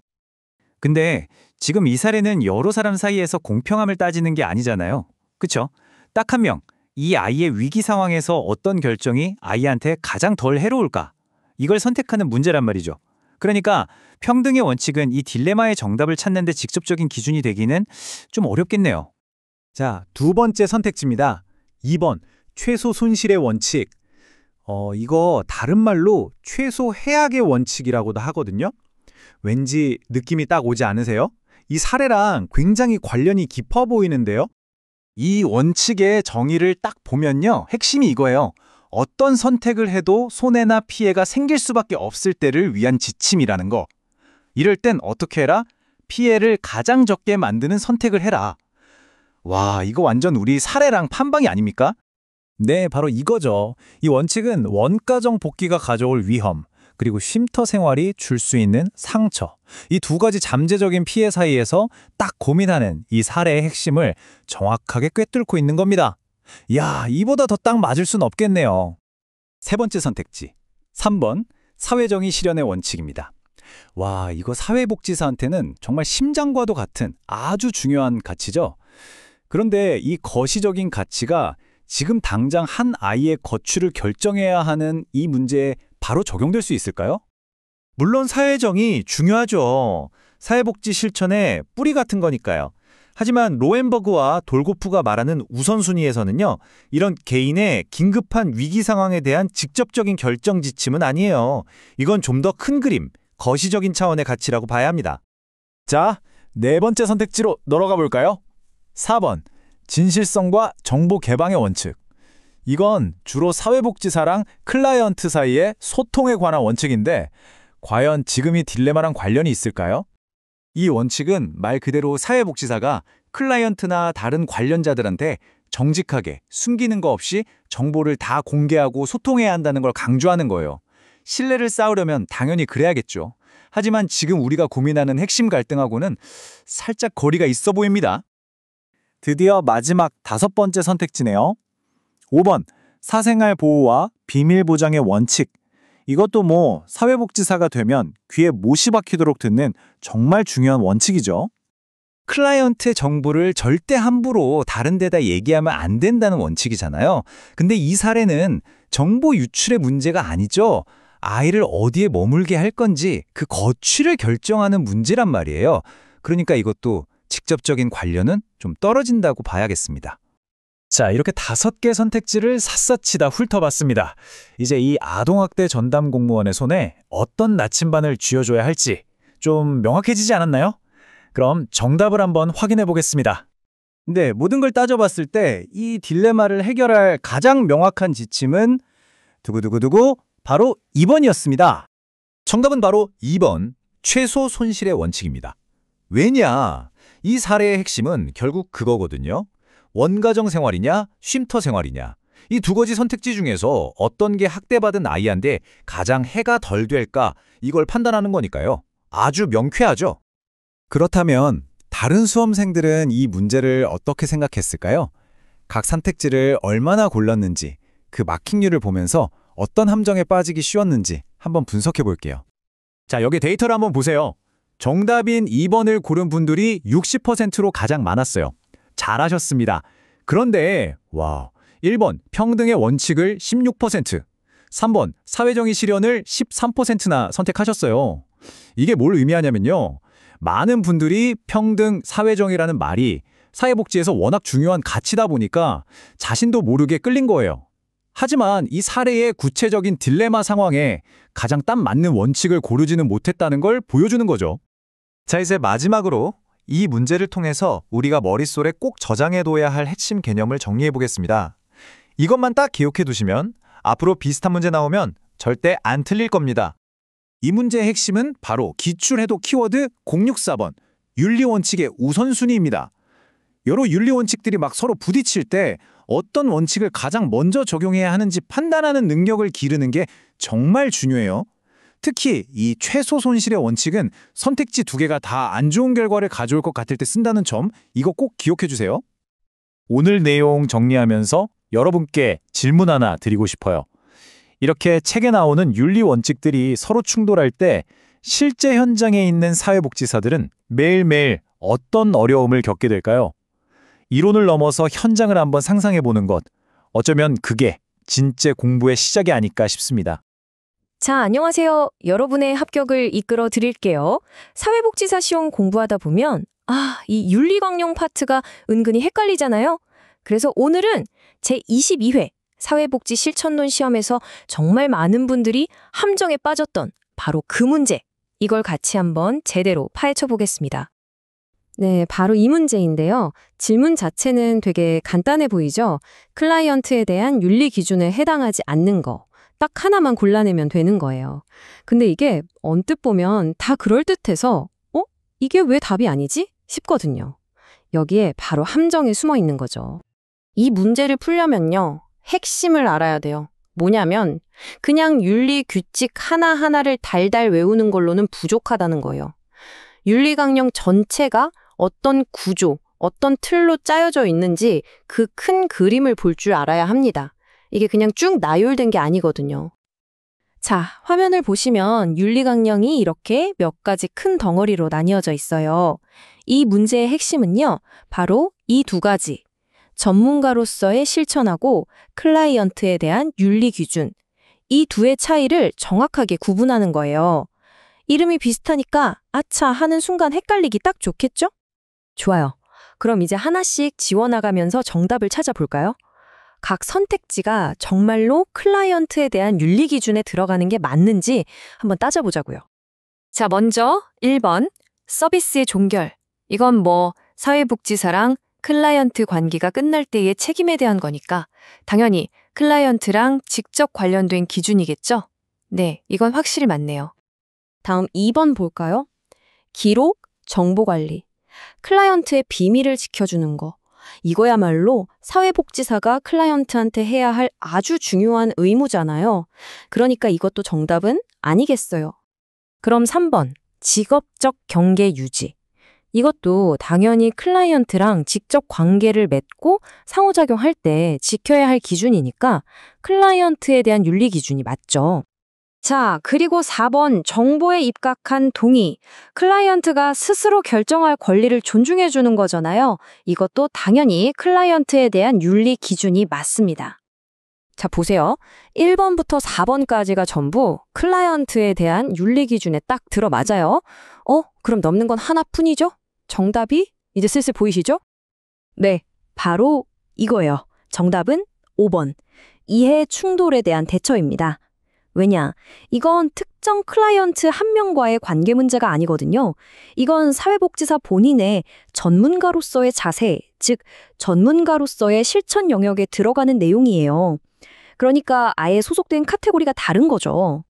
근데 지금 이 사례는 여러 사람 사이에서 공평함을 따지는 게 아니잖아요. 그쵸? 딱 한 명, 이 아이의 위기 상황에서 어떤 결정이 아이한테 가장 덜 해로울까? 이걸 선택하는 문제란 말이죠. 그러니까 평등의 원칙은 이 딜레마의 정답을 찾는 데 직접적인 기준이 되기는 좀 어렵겠네요. 자, 두 번째 선택지입니다. 2번 최소 손실의 원칙. 이거 다른 말로 최소 해악의 원칙이라고도 하거든요. 왠지 느낌이 딱 오지 않으세요? 이 사례랑 굉장히 관련이 깊어 보이는데요. 이 원칙의 정의를 딱 보면요. 핵심이 이거예요. 어떤 선택을 해도 손해나 피해가 생길 수밖에 없을 때를 위한 지침이라는 거. 이럴 땐 어떻게 해라? 피해를 가장 적게 만드는 선택을 해라. 와, 이거 완전 우리 사례랑 판방이 아닙니까? 네, 바로 이거죠. 이 원칙은 원가정 복귀가 가져올 위험, 그리고 쉼터 생활이 줄 수 있는 상처. 이 두 가지 잠재적인 피해 사이에서 딱 고민하는 이 사례의 핵심을 정확하게 꿰뚫고 있는 겁니다. 이야, 이보다 더 딱 맞을 순 없겠네요. 세 번째 선택지. 3번, 사회정의 실현의 원칙입니다. 와, 이거 사회복지사한테는 정말 심장과도 같은 아주 중요한 가치죠. 그런데 이 거시적인 가치가 지금 당장 한 아이의 거취를 결정해야 하는 이 문제에 바로 적용될 수 있을까요? 물론 사회정의 중요하죠. 사회복지 실천의 뿌리 같은 거니까요. 하지만 로엔버그와 돌고프가 말하는 우선순위에서는요, 이런 개인의 긴급한 위기 상황에 대한 직접적인 결정 지침은 아니에요. 이건 좀 더 큰 그림, 거시적인 차원의 가치라고 봐야 합니다. 자, 네 번째 선택지로 넘어가 볼까요? 4번, 진실성과 정보 개방의 원칙. 이건 주로 사회복지사랑 클라이언트 사이의 소통에 관한 원칙인데 과연 지금 이 딜레마랑 관련이 있을까요? 이 원칙은 말 그대로 사회복지사가 클라이언트나 다른 관련자들한테 정직하게 숨기는 거 없이 정보를 다 공개하고 소통해야 한다는 걸 강조하는 거예요. 신뢰를 쌓으려면 당연히 그래야겠죠. 하지만 지금 우리가 고민하는 핵심 갈등하고는 살짝 거리가 있어 보입니다. 드디어 마지막 5번째 선택지네요. 5번, 사생활 보호와 비밀 보장의 원칙. 이것도 뭐 사회복지사가 되면 귀에 못이 박히도록 듣는 정말 중요한 원칙이죠. 클라이언트의 정보를 절대 함부로 다른 데다 얘기하면 안 된다는 원칙이잖아요. 근데 이 사례는 정보 유출의 문제가 아니죠. 아이를 어디에 머물게 할 건지 그 거취를 결정하는 문제란 말이에요. 그러니까 이것도 직접적인 관련은 좀 떨어진다고 봐야겠습니다. 자, 이렇게 5개 선택지를 샅샅이 다 훑어봤습니다. 이제 이 아동학대 전담 공무원의 손에 어떤 나침반을 쥐어줘야 할지 좀 명확해지지 않았나요? 그럼 정답을 한번 확인해 보겠습니다. 네, 모든 걸 따져봤을 때 이 딜레마를 해결할 가장 명확한 지침은 두구두구두구 바로 2번이었습니다. 정답은 바로 2번, 최소 손실의 원칙입니다. 왜냐? 이 사례의 핵심은 결국 그거거든요. 원가정 생활이냐, 쉼터 생활이냐. 이 두 가지 선택지 중에서 어떤 게 학대받은 아이한테 가장 해가 덜 될까, 이걸 판단하는 거니까요. 아주 명쾌하죠. 그렇다면 다른 수험생들은 이 문제를 어떻게 생각했을까요? 각 선택지를 얼마나 골랐는지, 그 마킹률을 보면서 어떤 함정에 빠지기 쉬웠는지 한번 분석해 볼게요. 자, 여기 데이터를 한번 보세요. 정답인 2번을 고른 분들이 60%로 가장 많았어요. 잘하셨습니다. 그런데 1번 평등의 원칙을 16%, 3번 사회정의 실현을 13%나 선택하셨어요. 이게 뭘 의미하냐면요. 많은 분들이 평등, 사회정의라는 말이 사회복지에서 워낙 중요한 가치다 보니까 자신도 모르게 끌린 거예요. 하지만 이 사례의 구체적인 딜레마 상황에 가장 딱 맞는 원칙을 고르지는 못했다는 걸 보여주는 거죠. 자, 이제 마지막으로 이 문제를 통해서 우리가 머릿속에 꼭 저장해둬야 할 핵심 개념을 정리해 보겠습니다. 이것만 딱 기억해 두시면 앞으로 비슷한 문제 나오면 절대 안 틀릴 겁니다. 이 문제의 핵심은 바로 기출해독 키워드 064번, 윤리원칙의 우선순위입니다. 여러 윤리원칙들이 막 서로 부딪힐 때 어떤 원칙을 가장 먼저 적용해야 하는지 판단하는 능력을 기르는 게 정말 중요해요. 특히 이 최소 손실의 원칙은 선택지 2개가 다 안 좋은 결과를 가져올 것 같을 때 쓴다는 점, 이거 꼭 기억해 주세요. 오늘 내용 정리하면서 여러분께 질문 하나 드리고 싶어요. 이렇게 책에 나오는 윤리 원칙들이 서로 충돌할 때 실제 현장에 있는 사회복지사들은 매일매일 어떤 어려움을 겪게 될까요? 이론을 넘어서 현장을 한번 상상해 보는 것, 어쩌면 그게 진짜 공부의 시작이 아닐까 싶습니다. 자, 안녕하세요. 여러분의 합격을 이끌어 드릴게요. 사회복지사 시험 공부하다 보면 이 윤리강령 파트가 은근히 헷갈리잖아요. 그래서 오늘은 제22회 사회복지 실천론 시험에서 정말 많은 분들이 함정에 빠졌던 바로 그 문제 이걸 같이 한번 제대로 파헤쳐 보겠습니다. 네, 바로 이 문제인데요. 질문 자체는 되게 간단해 보이죠? 클라이언트에 대한 윤리 기준에 해당하지 않는 거. 딱 하나만 골라내면 되는 거예요. 근데 이게 언뜻 보면 다 그럴듯해서 이게 왜 답이 아니지? 싶거든요. 여기에 바로 함정이 숨어 있는 거죠. 이 문제를 풀려면요. 핵심을 알아야 돼요. 뭐냐면 그냥 윤리 규칙 하나하나를 달달 외우는 걸로는 부족하다는 거예요. 윤리강령 전체가 어떤 구조, 어떤 틀로 짜여져 있는지 그 큰 그림을 볼 줄 알아야 합니다. 이게 그냥 쭉 나열된 게 아니거든요. 자, 화면을 보시면 윤리강령이 이렇게 몇 가지 큰 덩어리로 나뉘어져 있어요. 이 문제의 핵심은요, 바로 이 두 가지. 전문가로서의 실천하고 클라이언트에 대한 윤리 기준. 이 두의 차이를 정확하게 구분하는 거예요. 이름이 비슷하니까 아차 하는 순간 헷갈리기 딱 좋겠죠? 좋아요. 그럼 이제 하나씩 지워나가면서 정답을 찾아볼까요? 각 선택지가 정말로 클라이언트에 대한 윤리 기준에 들어가는 게 맞는지 한번 따져보자고요. 자, 먼저 1번 서비스의 종결. 이건 사회복지사랑 클라이언트 관계가 끝날 때의 책임에 대한 거니까 당연히 클라이언트랑 직접 관련된 기준이겠죠? 네, 이건 확실히 맞네요. 다음 2번 볼까요? 기록, 정보관리. 클라이언트의 비밀을 지켜주는 거. 이거야말로 사회복지사가 클라이언트한테 해야 할 아주 중요한 의무잖아요. 그러니까 이것도 정답은 아니겠어요. 그럼 3번, 직업적 경계 유지. 이것도 당연히 클라이언트랑 직접 관계를 맺고 상호작용할 때 지켜야 할 기준이니까 클라이언트에 대한 윤리 기준이 맞죠. 자, 그리고 4번 정보에 입각한 동의. 클라이언트가 스스로 결정할 권리를 존중해 주는 거잖아요. 이것도 당연히 클라이언트에 대한 윤리 기준이 맞습니다. 자, 보세요. 1번부터 4번까지가 전부 클라이언트에 대한 윤리 기준에 딱 들어맞아요. 그럼 넘는 건 하나뿐이죠? 정답이 이제 슬슬 보이시죠? 네, 바로 이거예요. 정답은 5번. 이해 충돌에 대한 대처입니다. 왜냐? 이건 특정 클라이언트 한 명과의 관계 문제가 아니거든요. 이건 사회복지사 본인의 전문가로서의 자세, 즉 전문가로서의 실천 영역에 들어가는 내용이에요. 그러니까 아예 소속된 카테고리가 다른 거죠.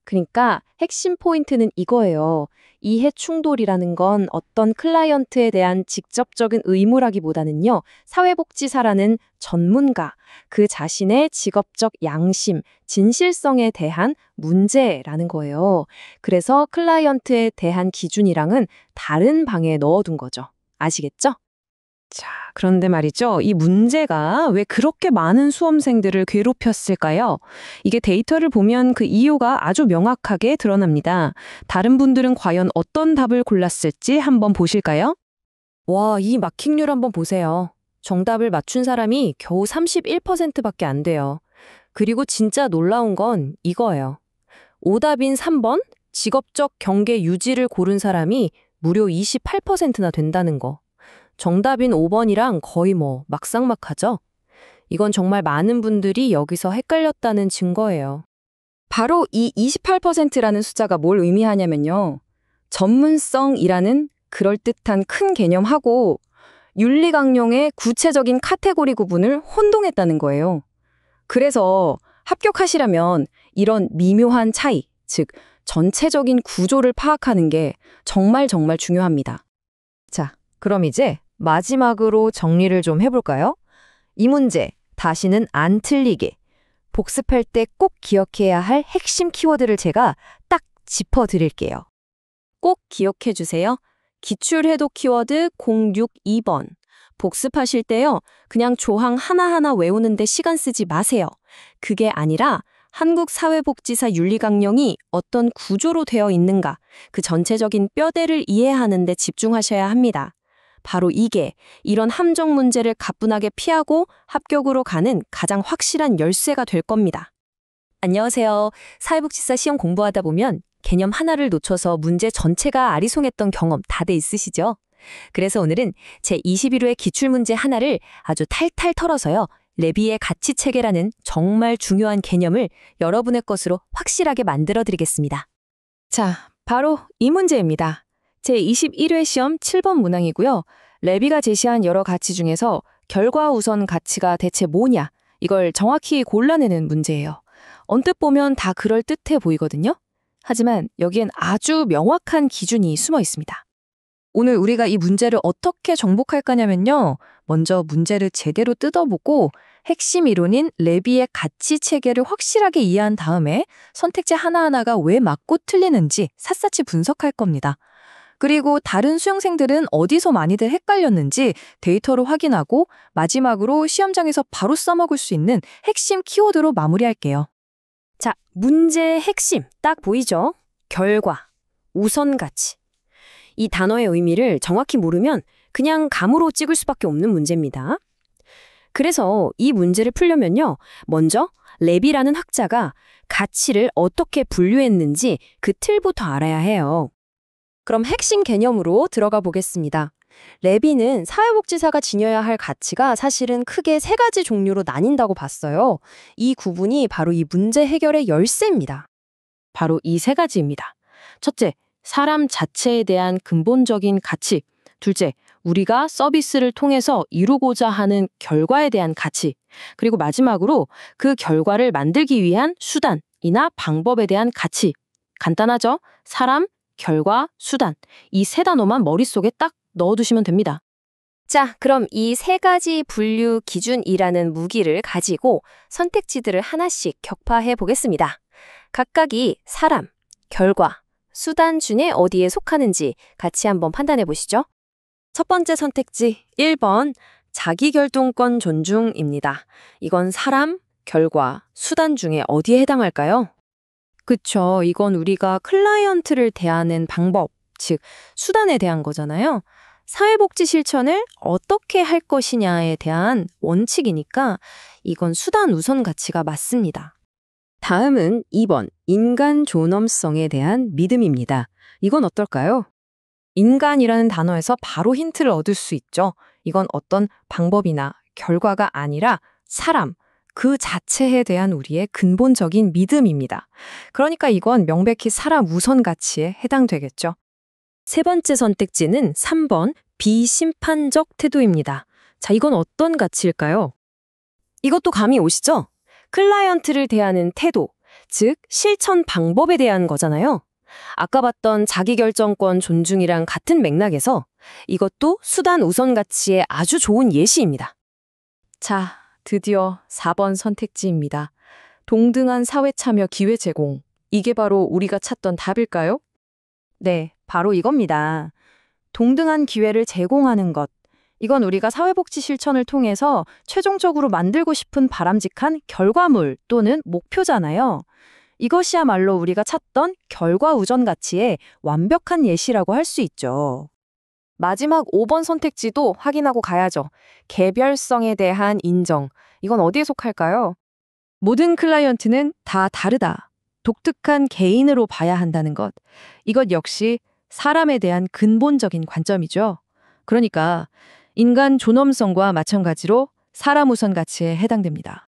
그러니까 핵심 포인트는 이거예요. 이해 충돌이라는 건 어떤 클라이언트에 대한 직접적인 의무라기보다는요, 사회복지사라는 전문가, 그 자신의 직업적 양심, 진실성에 대한 문제라는 거예요. 그래서 클라이언트에 대한 기준이랑은 다른 방에 넣어둔 거죠. 아시겠죠? 자, 그런데 말이죠. 이 문제가 왜 그렇게 많은 수험생들을 괴롭혔을까요? 이게 데이터를 보면 그 이유가 아주 명확하게 드러납니다. 다른 분들은 과연 어떤 답을 골랐을지 한번 보실까요? 와, 이 마킹률 한번 보세요. 정답을 맞춘 사람이 겨우 31%밖에 안 돼요. 그리고 진짜 놀라운 건 이거예요. 오답인 3번, 직업적 경계 유지를 고른 사람이 무려 28%나 된다는 거. 정답인 5번이랑 거의 막상막하죠? 이건 정말 많은 분들이 여기서 헷갈렸다는 증거예요. 바로 이 28%라는 숫자가 뭘 의미하냐면요. 전문성이라는 그럴듯한 큰 개념하고 윤리강령의 구체적인 카테고리 구분을 혼동했다는 거예요. 그래서 합격하시려면 이런 미묘한 차이, 즉 전체적인 구조를 파악하는 게 정말 중요합니다. 자, 그럼 이제 마지막으로 정리를 좀 해볼까요? 이 문제 다시는 안 틀리게 복습할 때 꼭 기억해야 할 핵심 키워드를 제가 딱 짚어드릴게요. 꼭 기억해 주세요. 기출해독 키워드 062번. 복습하실 때요, 그냥 조항 하나하나 외우는데 시간 쓰지 마세요. 그게 아니라 한국사회복지사 윤리강령이 어떤 구조로 되어 있는가, 그 전체적인 뼈대를 이해하는 데 집중하셔야 합니다. 바로 이게 이런 함정 문제를 가뿐하게 피하고 합격으로 가는 가장 확실한 열쇠가 될 겁니다. 안녕하세요. 사회복지사 시험 공부하다 보면 개념 하나를 놓쳐서 문제 전체가 아리송했던 경험 다들 있으시죠? 그래서 오늘은 제 21회 기출문제 하나를 아주 탈탈 털어서요, 레비의 가치체계라는 정말 중요한 개념을 여러분의 것으로 확실하게 만들어 드리겠습니다. 자, 바로 이 문제입니다. 제21회 시험 7번 문항이고요. 레비가 제시한 여러 가치 중에서 결과 우선 가치가 대체 뭐냐? 이걸 정확히 골라내는 문제예요. 언뜻 보면 다 그럴듯해 보이거든요. 하지만 여기엔 아주 명확한 기준이 숨어 있습니다. 오늘 우리가 이 문제를 어떻게 정복할 거냐면요. 먼저 문제를 제대로 뜯어보고 핵심 이론인 레비의 가치 체계를 확실하게 이해한 다음에 선택지 하나하나가 왜 맞고 틀리는지 샅샅이 분석할 겁니다. 그리고 다른 수험생들은 어디서 많이들 헷갈렸는지 데이터로 확인하고 마지막으로 시험장에서 바로 써먹을 수 있는 핵심 키워드로 마무리할게요. 자, 문제의 핵심 딱 보이죠? 결과, 우선 가치. 이 단어의 의미를 정확히 모르면 그냥 감으로 찍을 수밖에 없는 문제입니다. 그래서 이 문제를 풀려면요. 먼저 레비라는 학자가 가치를 어떻게 분류했는지 그 틀부터 알아야 해요. 그럼 핵심 개념으로 들어가 보겠습니다. 레비는 사회복지사가 지녀야 할 가치가 사실은 크게 3가지 종류로 나뉜다고 봤어요. 이 구분이 바로 이 문제 해결의 열쇠입니다. 바로 이 3가지입니다. 첫째, 사람 자체에 대한 근본적인 가치. 둘째, 우리가 서비스를 통해서 이루고자 하는 결과에 대한 가치. 그리고 마지막으로 그 결과를 만들기 위한 수단이나 방법에 대한 가치. 간단하죠? 사람, 결과, 수단. 이 3단어만 머릿속에 딱 넣어두시면 됩니다. 자, 그럼 이 3가지 분류 기준이라는 무기를 가지고 선택지들을 하나씩 격파해 보겠습니다. 각각이 사람, 결과, 수단 중에 어디에 속하는지 같이 한번 판단해 보시죠. 첫 번째 선택지 1번 자기결정권 존중입니다. 이건 사람, 결과, 수단 중에 어디에 해당할까요? 그쵸. 이건 우리가 클라이언트를 대하는 방법, 즉 수단에 대한 거잖아요. 사회복지 실천을 어떻게 할 것이냐에 대한 원칙이니까 이건 수단 우선 가치가 맞습니다. 다음은 2번 인간 존엄성에 대한 믿음입니다. 이건 어떨까요? 인간이라는 단어에서 바로 힌트를 얻을 수 있죠. 이건 어떤 방법이나 결과가 아니라 사람, 그 자체에 대한 우리의 근본적인 믿음입니다. 그러니까 이건 명백히 사람 우선 가치에 해당되겠죠. 세 번째 선택지는 3번 비심판적 태도입니다. 자, 이건 어떤 가치일까요? 이것도 감이 오시죠? 클라이언트를 대하는 태도, 즉 실천 방법에 대한 거잖아요. 아까 봤던 자기결정권 존중이랑 같은 맥락에서 이것도 수단 우선 가치의 아주 좋은 예시입니다. 자, 드디어 4번 선택지입니다. 동등한 사회 참여 기회 제공. 이게 바로 우리가 찾던 답일까요? 네, 바로 이겁니다. 동등한 기회를 제공하는 것. 이건 우리가 사회복지 실천을 통해서 최종적으로 만들고 싶은 바람직한 결과물 또는 목표잖아요. 이것이야말로 우리가 찾던 결과 우선 가치의 완벽한 예시라고 할 수 있죠. 마지막 5번 선택지도 확인하고 가야죠. 개별성에 대한 인정. 이건 어디에 속할까요? 모든 클라이언트는 다 다르다. 독특한 개인으로 봐야 한다는 것. 이것 역시 사람에 대한 근본적인 관점이죠. 그러니까 인간 존엄성과 마찬가지로 사람 우선 가치에 해당됩니다.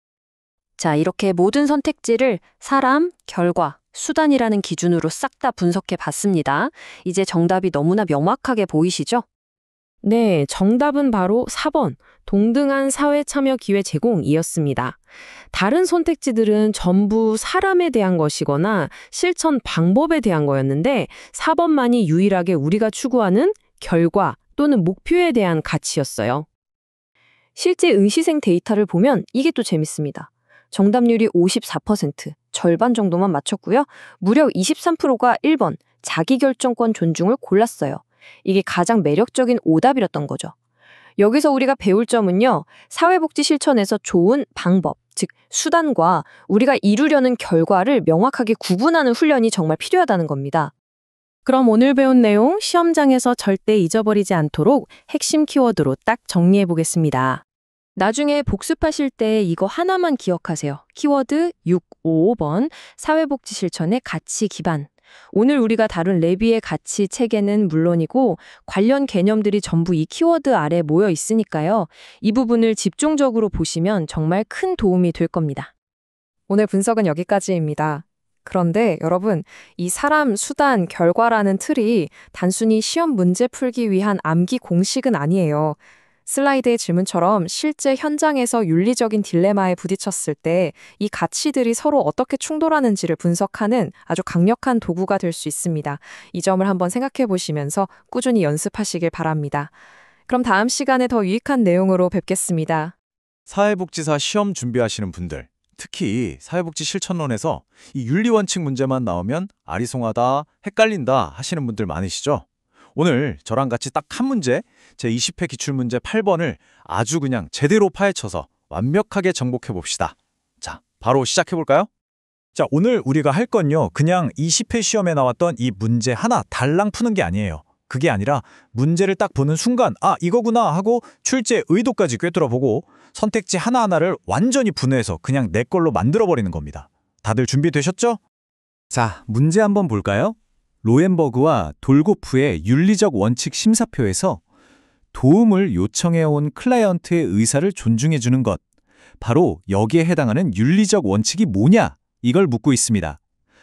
자, 이렇게 모든 선택지를 사람, 결과, 수단이라는 기준으로 싹 다 분석해 봤습니다. 이제 정답이 너무나 명확하게 보이시죠? 네, 정답은 바로 4번, 동등한 사회 참여 기회 제공이었습니다. 다른 선택지들은 전부 사람에 대한 것이거나 실천 방법에 대한 거였는데 4번만이 유일하게 우리가 추구하는 결과 또는 목표에 대한 가치였어요. 실제 응시생 데이터를 보면 이게 또 재밌습니다. 정답률이 54%, 절반 정도만 맞췄고요. 무려 23%가 1번, 자기결정권 존중을 골랐어요. 이게 가장 매력적인 오답이었던 거죠. 여기서 우리가 배울 점은요. 사회복지 실천에서 좋은 방법, 즉 수단과 우리가 이루려는 결과를 명확하게 구분하는 훈련이 정말 필요하다는 겁니다. 그럼 오늘 배운 내용 시험장에서 절대 잊어버리지 않도록 핵심 키워드로 딱 정리해 보겠습니다. 나중에 복습하실 때 이거 하나만 기억하세요. 키워드 655번 사회복지 실천의 가치 기반. 오늘 우리가 다룬 레비의 가치 체계는 물론이고 관련 개념들이 전부 이 키워드 아래 모여 있으니까요. 이 부분을 집중적으로 보시면 정말 큰 도움이 될 겁니다. 오늘 분석은 여기까지입니다. 그런데 여러분, 이 사람, 수단, 결과라는 틀이 단순히 시험 문제 풀기 위한 암기 공식은 아니에요. 슬라이드의 질문처럼 실제 현장에서 윤리적인 딜레마에 부딪혔을 때 이 가치들이 서로 어떻게 충돌하는지를 분석하는 아주 강력한 도구가 될 수 있습니다. 이 점을 한번 생각해 보시면서 꾸준히 연습하시길 바랍니다. 그럼 다음 시간에 더 유익한 내용으로 뵙겠습니다. 사회복지사 시험 준비하시는 분들, 특히 사회복지 실천론에서 이 윤리원칙 문제만 나오면 아리송하다, 헷갈린다 하시는 분들 많으시죠? 오늘 저랑 같이 딱 한 문제, 제 20회 기출문제 8번을 아주 그냥 제대로 파헤쳐서 완벽하게 정복해 봅시다. 자, 바로 시작해 볼까요? 자, 오늘 우리가 할 건요, 그냥 20회 시험에 나왔던 이 문제 하나 달랑 푸는 게 아니에요. 그게 아니라 문제를 딱 보는 순간 아, 이거구나 하고 출제 의도까지 꿰뚫어보고 선택지 하나하나를 완전히 분해해서 그냥 내 걸로 만들어버리는 겁니다. 다들 준비되셨죠? 자, 문제 한번 볼까요? 로엔버그와 돌고프의 윤리적 원칙 심사표에서 도움을 요청해온 클라이언트의 의사를 존중해주는 것, 바로 여기에 해당하는 윤리적 원칙이 뭐냐? 이걸 묻고 있습니다.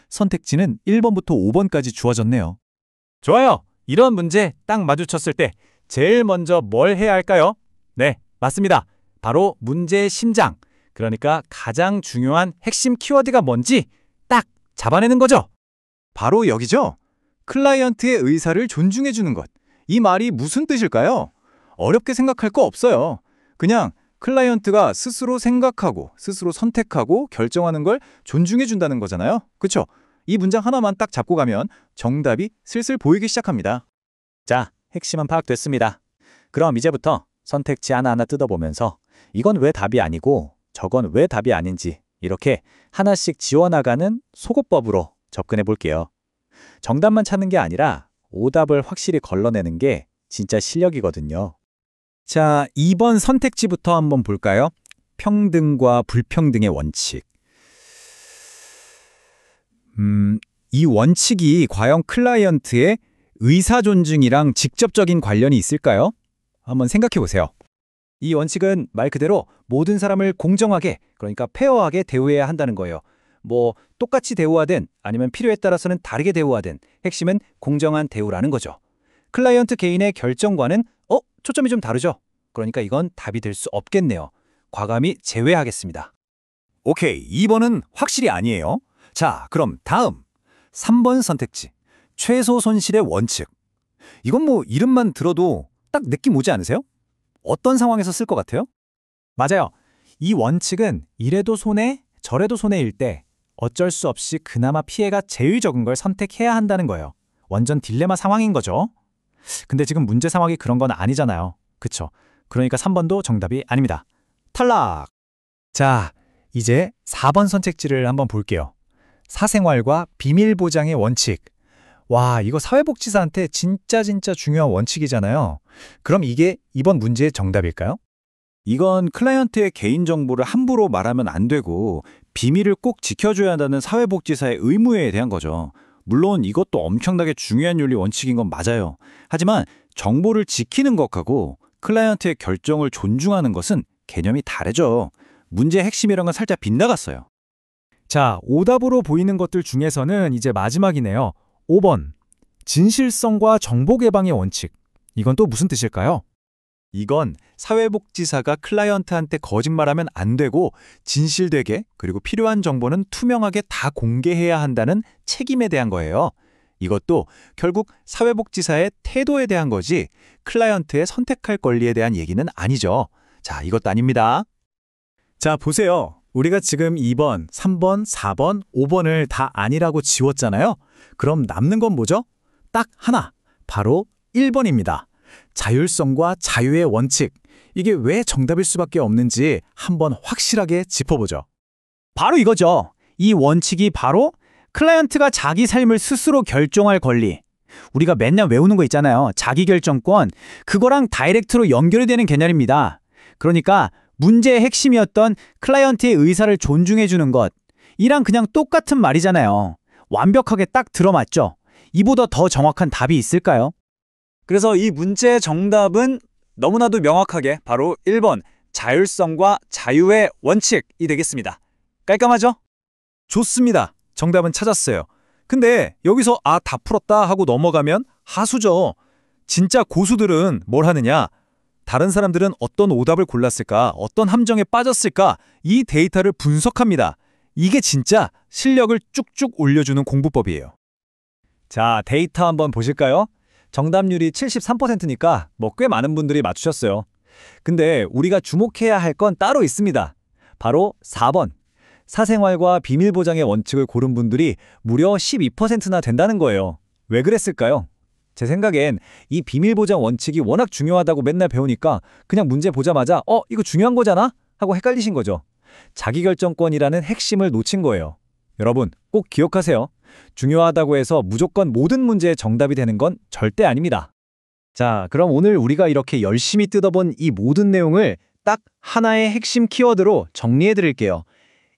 선택지는 1번부터 5번까지 주어졌네요. 좋아요! 이런 문제 딱 마주쳤을 때 제일 먼저 뭘 해야 할까요? 네, 맞습니다. 바로 문제의 심장, 그러니까 가장 중요한 핵심 키워드가 뭔지 딱 잡아내는 거죠. 바로 여기죠. 클라이언트의 의사를 존중해주는 것. 이 말이 무슨 뜻일까요? 어렵게 생각할 거 없어요. 그냥 클라이언트가 스스로 생각하고 스스로 선택하고 결정하는 걸 존중해준다는 거잖아요. 그쵸? 이 문장 하나만 딱 잡고 가면 정답이 슬슬 보이기 시작합니다. 자, 핵심은 파악됐습니다. 그럼 이제부터 선택지 하나하나 뜯어보면서 이건 왜 답이 아니고 저건 왜 답이 아닌지 이렇게 하나씩 지워나가는 소거법으로 접근해 볼게요. 정답만 찾는 게 아니라 오답을 확실히 걸러내는 게 진짜 실력이거든요. 자, 2번 선택지부터 한번 볼까요? 평등과 불평등의 원칙. 이 원칙이 과연 클라이언트의 의사 존중이랑 직접적인 관련이 있을까요? 한번 생각해 보세요. 이 원칙은 말 그대로 모든 사람을 공정하게, 그러니까 페어하게 대우해야 한다는 거예요. 뭐 똑같이 대우하든 아니면 필요에 따라서는 다르게 대우하든 핵심은 공정한 대우라는 거죠. 클라이언트 개인의 결정과는 초점이 좀 다르죠. 그러니까 이건 답이 될 수 없겠네요. 과감히 제외하겠습니다. 오케이, 2번은 확실히 아니에요. 자, 그럼 다음 3번 선택지. 최소 손실의 원칙. 이건 뭐 이름만 들어도 딱 느낌 오지 않으세요? 어떤 상황에서 쓸 것 같아요? 맞아요. 이 원칙은 이래도 손해, 저래도 손해일 때 어쩔 수 없이 그나마 피해가 제일 적은 걸 선택해야 한다는 거예요. 완전 딜레마 상황인 거죠. 근데 지금 문제 상황이 그런 건 아니잖아요. 그쵸? 그러니까 3번도 정답이 아닙니다. 탈락! 자, 이제 4번 선택지를 한번 볼게요. 사생활과 비밀 보장의 원칙. 와, 이거 사회복지사한테 진짜 중요한 원칙이잖아요. 그럼 이게 이번 문제의 정답일까요? 이건 클라이언트의 개인정보를 함부로 말하면 안 되고 비밀을 꼭 지켜줘야 한다는 사회복지사의 의무에 대한 거죠. 물론 이것도 엄청나게 중요한 윤리 원칙인 건 맞아요. 하지만 정보를 지키는 것하고 클라이언트의 결정을 존중하는 것은 개념이 다르죠. 문제의 핵심이란 건 살짝 빗나갔어요. 자, 오답으로 보이는 것들 중에서는 이제 마지막이네요. 5번, 진실성과 정보 개방의 원칙. 이건 또 무슨 뜻일까요? 이건 사회복지사가 클라이언트한테 거짓말하면 안 되고 진실되게 그리고 필요한 정보는 투명하게 다 공개해야 한다는 책임에 대한 거예요. 이것도 결국 사회복지사의 태도에 대한 거지 클라이언트의 선택할 권리에 대한 얘기는 아니죠. 자, 이것도 아닙니다. 자, 보세요. 우리가 지금 2번, 3번, 4번, 5번을 다 아니라고 지웠잖아요. 그럼 남는 건 뭐죠? 딱 하나, 바로 1번입니다. 자율성과 자유의 원칙. 이게 왜 정답일 수밖에 없는지 한번 확실하게 짚어보죠. 바로 이거죠. 이 원칙이 바로 클라이언트가 자기 삶을 스스로 결정할 권리. 우리가 맨날 외우는 거 있잖아요. 자기결정권. 그거랑 다이렉트로 연결이 되는 개념입니다. 그러니까 문제의 핵심이었던 클라이언트의 의사를 존중해주는 것. 이랑 그냥 똑같은 말이잖아요. 완벽하게 딱 들어맞죠? 이보다 더 정확한 답이 있을까요? 그래서 이 문제의 정답은 너무나도 명확하게 바로 1번 자율성과 자유의 원칙이 되겠습니다. 깔끔하죠? 좋습니다. 정답은 찾았어요. 근데 여기서 다 풀었다 하고 넘어가면 하수죠. 진짜 고수들은 뭘 하느냐? 다른 사람들은 어떤 오답을 골랐을까? 어떤 함정에 빠졌을까? 이 데이터를 분석합니다. 이게 진짜 실력을 쭉쭉 올려주는 공부법이에요. 자, 데이터 한번 보실까요? 정답률이 73%니까 꽤 많은 분들이 맞추셨어요. 근데 우리가 주목해야 할 건 따로 있습니다. 바로 4번. 사생활과 비밀보장의 원칙을 고른 분들이 무려 12%나 된다는 거예요. 왜 그랬을까요? 제 생각엔 이 비밀보장 원칙이 워낙 중요하다고 맨날 배우니까 그냥 문제 보자마자 이거 중요한 거잖아? 하고 헷갈리신 거죠. 자기결정권이라는 핵심을 놓친 거예요. 여러분, 꼭 기억하세요. 중요하다고 해서 무조건 모든 문제의 정답이 되는 건 절대 아닙니다. 자, 그럼 오늘 우리가 이렇게 열심히 뜯어본 이 모든 내용을 딱 하나의 핵심 키워드로 정리해 드릴게요.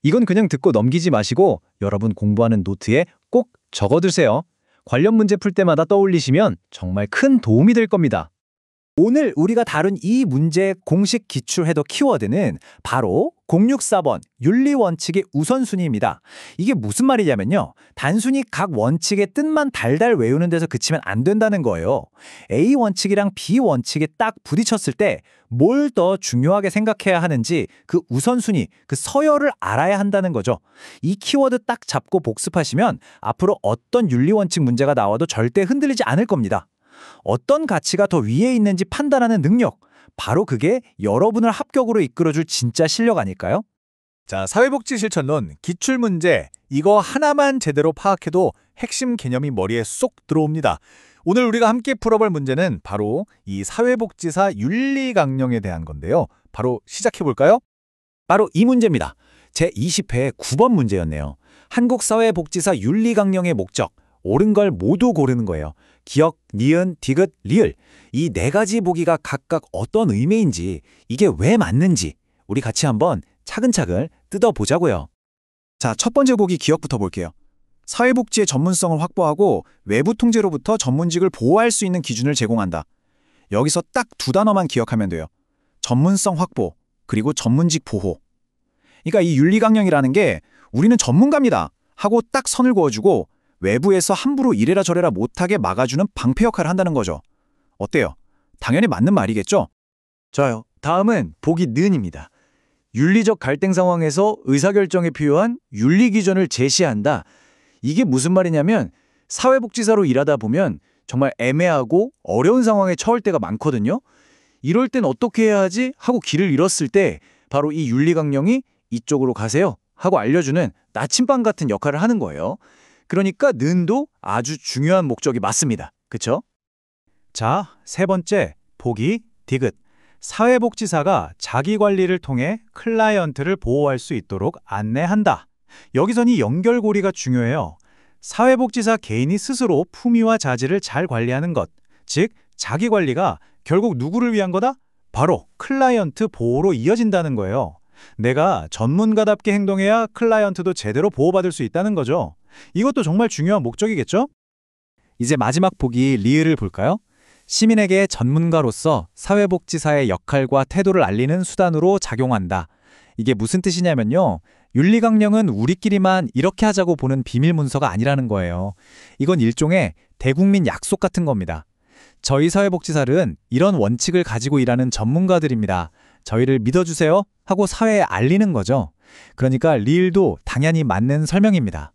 이건 그냥 듣고 넘기지 마시고 여러분 공부하는 노트에 꼭 적어두세요. 관련 문제 풀 때마다 떠올리시면 정말 큰 도움이 될 겁니다. 오늘 우리가 다룬 이 문제의 공식 기출 해석 키워드는 바로 064번 윤리원칙의 우선순위입니다. 이게 무슨 말이냐면요. 단순히 각 원칙의 뜻만 달달 외우는 데서 그치면 안 된다는 거예요. A 원칙이랑 B 원칙이 딱 부딪혔을 때 뭘 더 중요하게 생각해야 하는지 그 우선순위, 그 서열을 알아야 한다는 거죠. 이 키워드 딱 잡고 복습하시면 앞으로 어떤 윤리원칙 문제가 나와도 절대 흔들리지 않을 겁니다. 어떤 가치가 더 위에 있는지 판단하는 능력, 바로 그게 여러분을 합격으로 이끌어줄 진짜 실력 아닐까요? 자, 사회복지 실천론 기출문제 이거 하나만 제대로 파악해도 핵심 개념이 머리에 쏙 들어옵니다. 오늘 우리가 함께 풀어볼 문제는 바로 이 사회복지사 윤리강령에 대한 건데요. 바로 시작해볼까요? 바로 이 문제입니다. 제20회 9번 문제였네요. 한국사회복지사 윤리강령의 목적, 옳은 걸 모두 고르는 거예요. 기역, 니은, 디귿, 리을 이 네 가지 보기가 각각 어떤 의미인지, 이게 왜 맞는지 우리 같이 한번 차근차근 뜯어보자고요. 자, 첫 번째 보기 기역부터 볼게요. 사회복지의 전문성을 확보하고 외부 통제로부터 전문직을 보호할 수 있는 기준을 제공한다. 여기서 딱 두 단어만 기억하면 돼요. 전문성 확보, 그리고 전문직 보호. 그러니까 이 윤리강령이라는 게 우리는 전문가입니다 하고 딱 선을 그어주고 외부에서 함부로 이래라 저래라 못하게 막아주는 방패 역할을 한다는 거죠. 어때요? 당연히 맞는 말이겠죠? 좋아요. 다음은 보기 는입니다. 윤리적 갈등 상황에서 의사결정에 필요한 윤리 기준을 제시한다. 이게 무슨 말이냐면 사회복지사로 일하다 보면 정말 애매하고 어려운 상황에 처할 때가 많거든요. 이럴 땐 어떻게 해야 하지? 하고 길을 잃었을 때 바로 이 윤리강령이 이쪽으로 가세요 하고 알려주는 나침반 같은 역할을 하는 거예요. 그러니까 는도 아주 중요한 목적이 맞습니다. 그쵸? 자, 세 번째, 보기 디귿. 사회복지사가 자기관리를 통해 클라이언트를 보호할 수 있도록 안내한다. 여기선 이 연결고리가 중요해요. 사회복지사 개인이 스스로 품위와 자질을 잘 관리하는 것, 즉 자기관리가 결국 누구를 위한 거다? 바로 클라이언트 보호로 이어진다는 거예요. 내가 전문가답게 행동해야 클라이언트도 제대로 보호받을 수 있다는 거죠. 이것도 정말 중요한 목적이겠죠? 이제 마지막 보기 리을을 볼까요? 시민에게 전문가로서 사회복지사의 역할과 태도를 알리는 수단으로 작용한다. 이게 무슨 뜻이냐면요. 윤리강령은 우리끼리만 이렇게 하자고 보는 비밀문서가 아니라는 거예요. 이건 일종의 대국민 약속 같은 겁니다. 저희 사회복지사는 이런 원칙을 가지고 일하는 전문가들입니다. 저희를 믿어주세요 하고 사회에 알리는 거죠. 그러니까 리을도 당연히 맞는 설명입니다.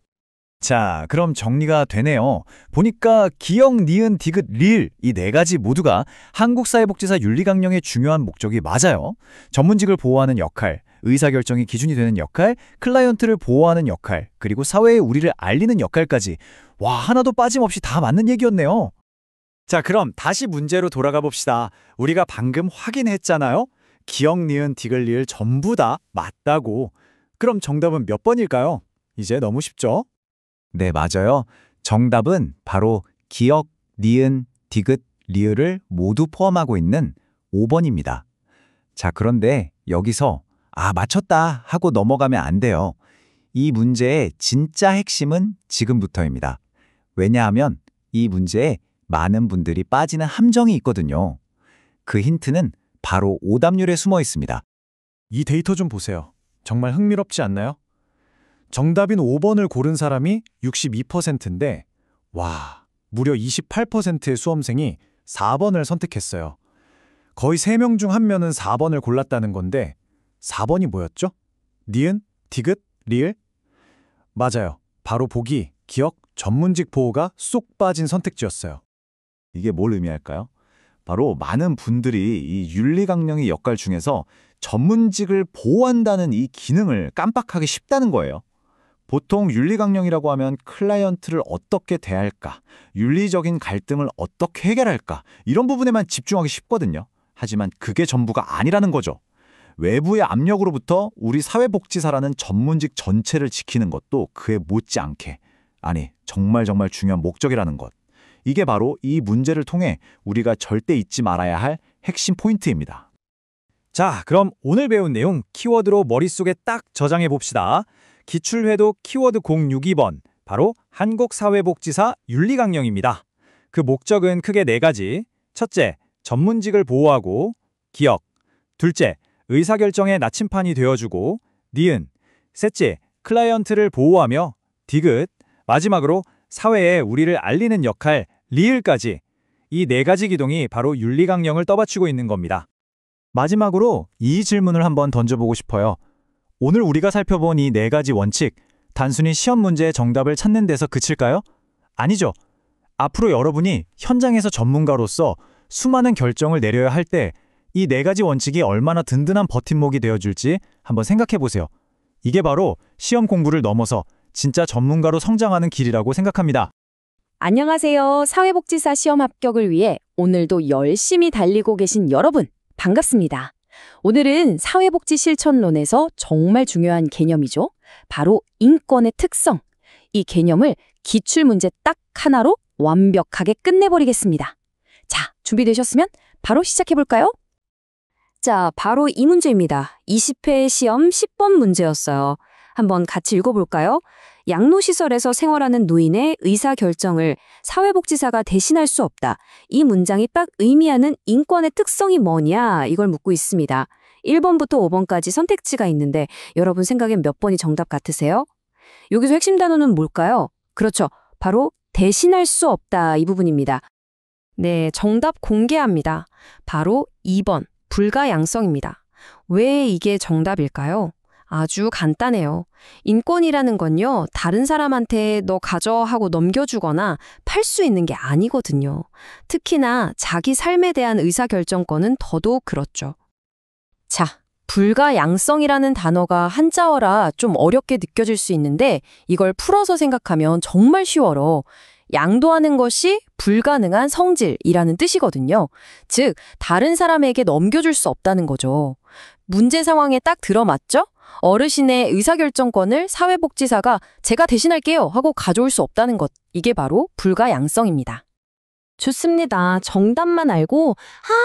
자, 그럼 정리가 되네요. 보니까 기역, 니은, 디귿, 리을 이 네 가지 모두가 한국사회복지사 윤리강령의 중요한 목적이 맞아요. 전문직을 보호하는 역할, 의사결정이 기준이 되는 역할, 클라이언트를 보호하는 역할, 그리고 사회에 우리를 알리는 역할까지 와, 하나도 빠짐없이 다 맞는 얘기였네요. 자, 그럼 다시 문제로 돌아가 봅시다. 우리가 방금 확인했잖아요. 기역, 니은, 디귿, 리을 전부 다 맞다고. 그럼 정답은 몇 번일까요? 이제 너무 쉽죠? 네, 맞아요. 정답은 바로 기역, 니은, 디귿, 리을을 모두 포함하고 있는 5번입니다. 자, 그런데 여기서 맞췄다 하고 넘어가면 안 돼요. 이 문제의 진짜 핵심은 지금부터입니다. 왜냐하면 이 문제에 많은 분들이 빠지는 함정이 있거든요. 그 힌트는 바로 오답률에 숨어 있습니다. 이 데이터 좀 보세요. 정말 흥미롭지 않나요? 정답인 5번을 고른 사람이 62%인데, 와, 무려 28%의 수험생이 4번을 선택했어요. 거의 3명 중 1명은 4번을 골랐다는 건데, 4번이 뭐였죠? 니은, 디귿, 리을? 맞아요. 바로 보기, 기억, 전문직 보호가 쏙 빠진 선택지였어요. 이게 뭘 의미할까요? 바로 많은 분들이 이 윤리강령의 역할 중에서 전문직을 보호한다는 이 기능을 깜빡하기 쉽다는 거예요. 보통 윤리강령이라고 하면 클라이언트를 어떻게 대할까, 윤리적인 갈등을 어떻게 해결할까, 이런 부분에만 집중하기 쉽거든요. 하지만 그게 전부가 아니라는 거죠. 외부의 압력으로부터 우리 사회복지사라는 전문직 전체를 지키는 것도 그에 못지않게, 아니 정말 중요한 목적이라는 것. 이게 바로 이 문제를 통해 우리가 절대 잊지 말아야 할 핵심 포인트입니다. 자, 그럼 오늘 배운 내용 키워드로 머릿속에 딱 저장해 봅시다. 기출회도 키워드 062번, 바로 한국사회복지사 윤리강령입니다. 그 목적은 크게 4가지. 첫째, 전문직을 보호하고, 기억. 둘째, 의사결정의 나침판이 되어주고, 니은. 셋째, 클라이언트를 보호하며, 디귿. 마지막으로 사회에 우리를 알리는 역할, 리을까지. 이 4가지 기동이 바로 윤리강령을 떠받치고 있는 겁니다. 마지막으로 이 질문을 한번 던져보고 싶어요. 오늘 우리가 살펴본 이 4가지 원칙, 단순히 시험 문제의 정답을 찾는 데서 그칠까요? 아니죠. 앞으로 여러분이 현장에서 전문가로서 수많은 결정을 내려야 할 때 이 4가지 원칙이 얼마나 든든한 버팀목이 되어줄지 한번 생각해보세요. 이게 바로 시험 공부를 넘어서 진짜 전문가로 성장하는 길이라고 생각합니다. 안녕하세요. 사회복지사 시험 합격을 위해 오늘도 열심히 달리고 계신 여러분, 반갑습니다. 오늘은 사회복지 실천론에서 정말 중요한 개념이죠. 바로 인권의 특성. 이 개념을 기출문제 딱 하나로 완벽하게 끝내버리겠습니다. 자, 준비되셨으면 바로 시작해볼까요? 자, 바로 이 문제입니다. 20회 시험 10번 문제였어요. 한번 같이 읽어볼까요? 양로시설에서 생활하는 노인의 의사결정을 사회복지사가 대신할 수 없다. 이 문장이 딱 의미하는 인권의 특성이 뭐냐? 이걸 묻고 있습니다. 1번부터 5번까지 선택지가 있는데 여러분 생각엔 몇 번이 정답 같으세요? 여기서 핵심 단어는 뭘까요? 그렇죠. 바로 대신할 수 없다. 이 부분입니다. 네, 정답 공개합니다. 바로 2번, 불가양성입니다. 왜 이게 정답일까요? 아주 간단해요. 인권이라는 건요, 다른 사람한테 너 가져 하고 넘겨주거나 팔 수 있는 게 아니거든요. 특히나 자기 삶에 대한 의사결정권은 더더욱 그렇죠. 자, 불가양성이라는 단어가 한자어라 좀 어렵게 느껴질 수 있는데 이걸 풀어서 생각하면 정말 쉬워요. 양도하는 것이 불가능한 성질이라는 뜻이거든요. 즉, 다른 사람에게 넘겨줄 수 없다는 거죠. 문제 상황에 딱 들어맞죠? 어르신의 의사결정권을 사회복지사가 제가 대신할게요 하고 가져올 수 없다는 것. 이게 바로 불가양성입니다. 좋습니다. 정답만 알고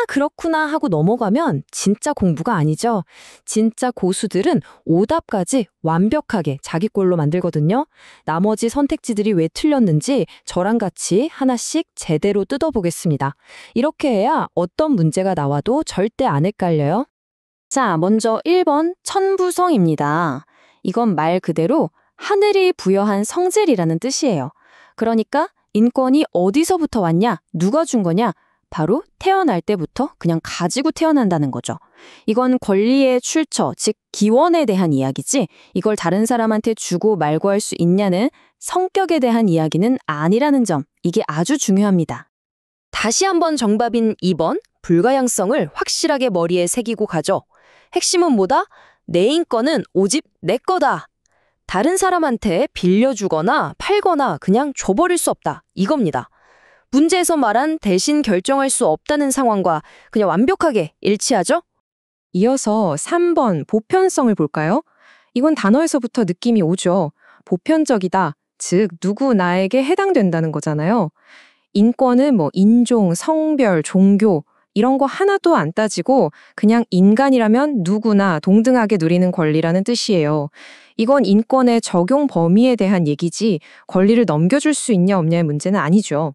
그렇구나 하고 넘어가면 진짜 공부가 아니죠. 진짜 고수들은 오답까지 완벽하게 자기 꼴로 만들거든요. 나머지 선택지들이 왜 틀렸는지 저랑 같이 하나씩 제대로 뜯어보겠습니다. 이렇게 해야 어떤 문제가 나와도 절대 안 헷갈려요. 자, 먼저 1번 천부성입니다. 이건 말 그대로 하늘이 부여한 성질이라는 뜻이에요. 그러니까 인권이 어디서부터 왔냐? 누가 준 거냐? 바로 태어날 때부터 그냥 가지고 태어난다는 거죠. 이건 권리의 출처, 즉 기원에 대한 이야기지 이걸 다른 사람한테 주고 말고 할 수 있냐는 성격에 대한 이야기는 아니라는 점, 이게 아주 중요합니다. 다시 한번 정답인 2번, 불가양성을 확실하게 머리에 새기고 가죠. 핵심은 뭐다? 내 인권은 오직 내 거다. 다른 사람한테 빌려주거나 팔거나 그냥 줘버릴 수 없다. 이겁니다. 문제에서 말한 대신 결정할 수 없다는 상황과 그냥 완벽하게 일치하죠? 이어서 3번 보편성을 볼까요? 이건 단어에서부터 느낌이 오죠. 보편적이다. 즉 누구 나에게 해당된다는 거잖아요. 인권은 인종, 성별, 종교 이런 거 하나도 안 따지고 그냥 인간이라면 누구나 동등하게 누리는 권리라는 뜻이에요. 이건 인권의 적용 범위에 대한 얘기지 권리를 넘겨줄 수 있냐 없냐의 문제는 아니죠.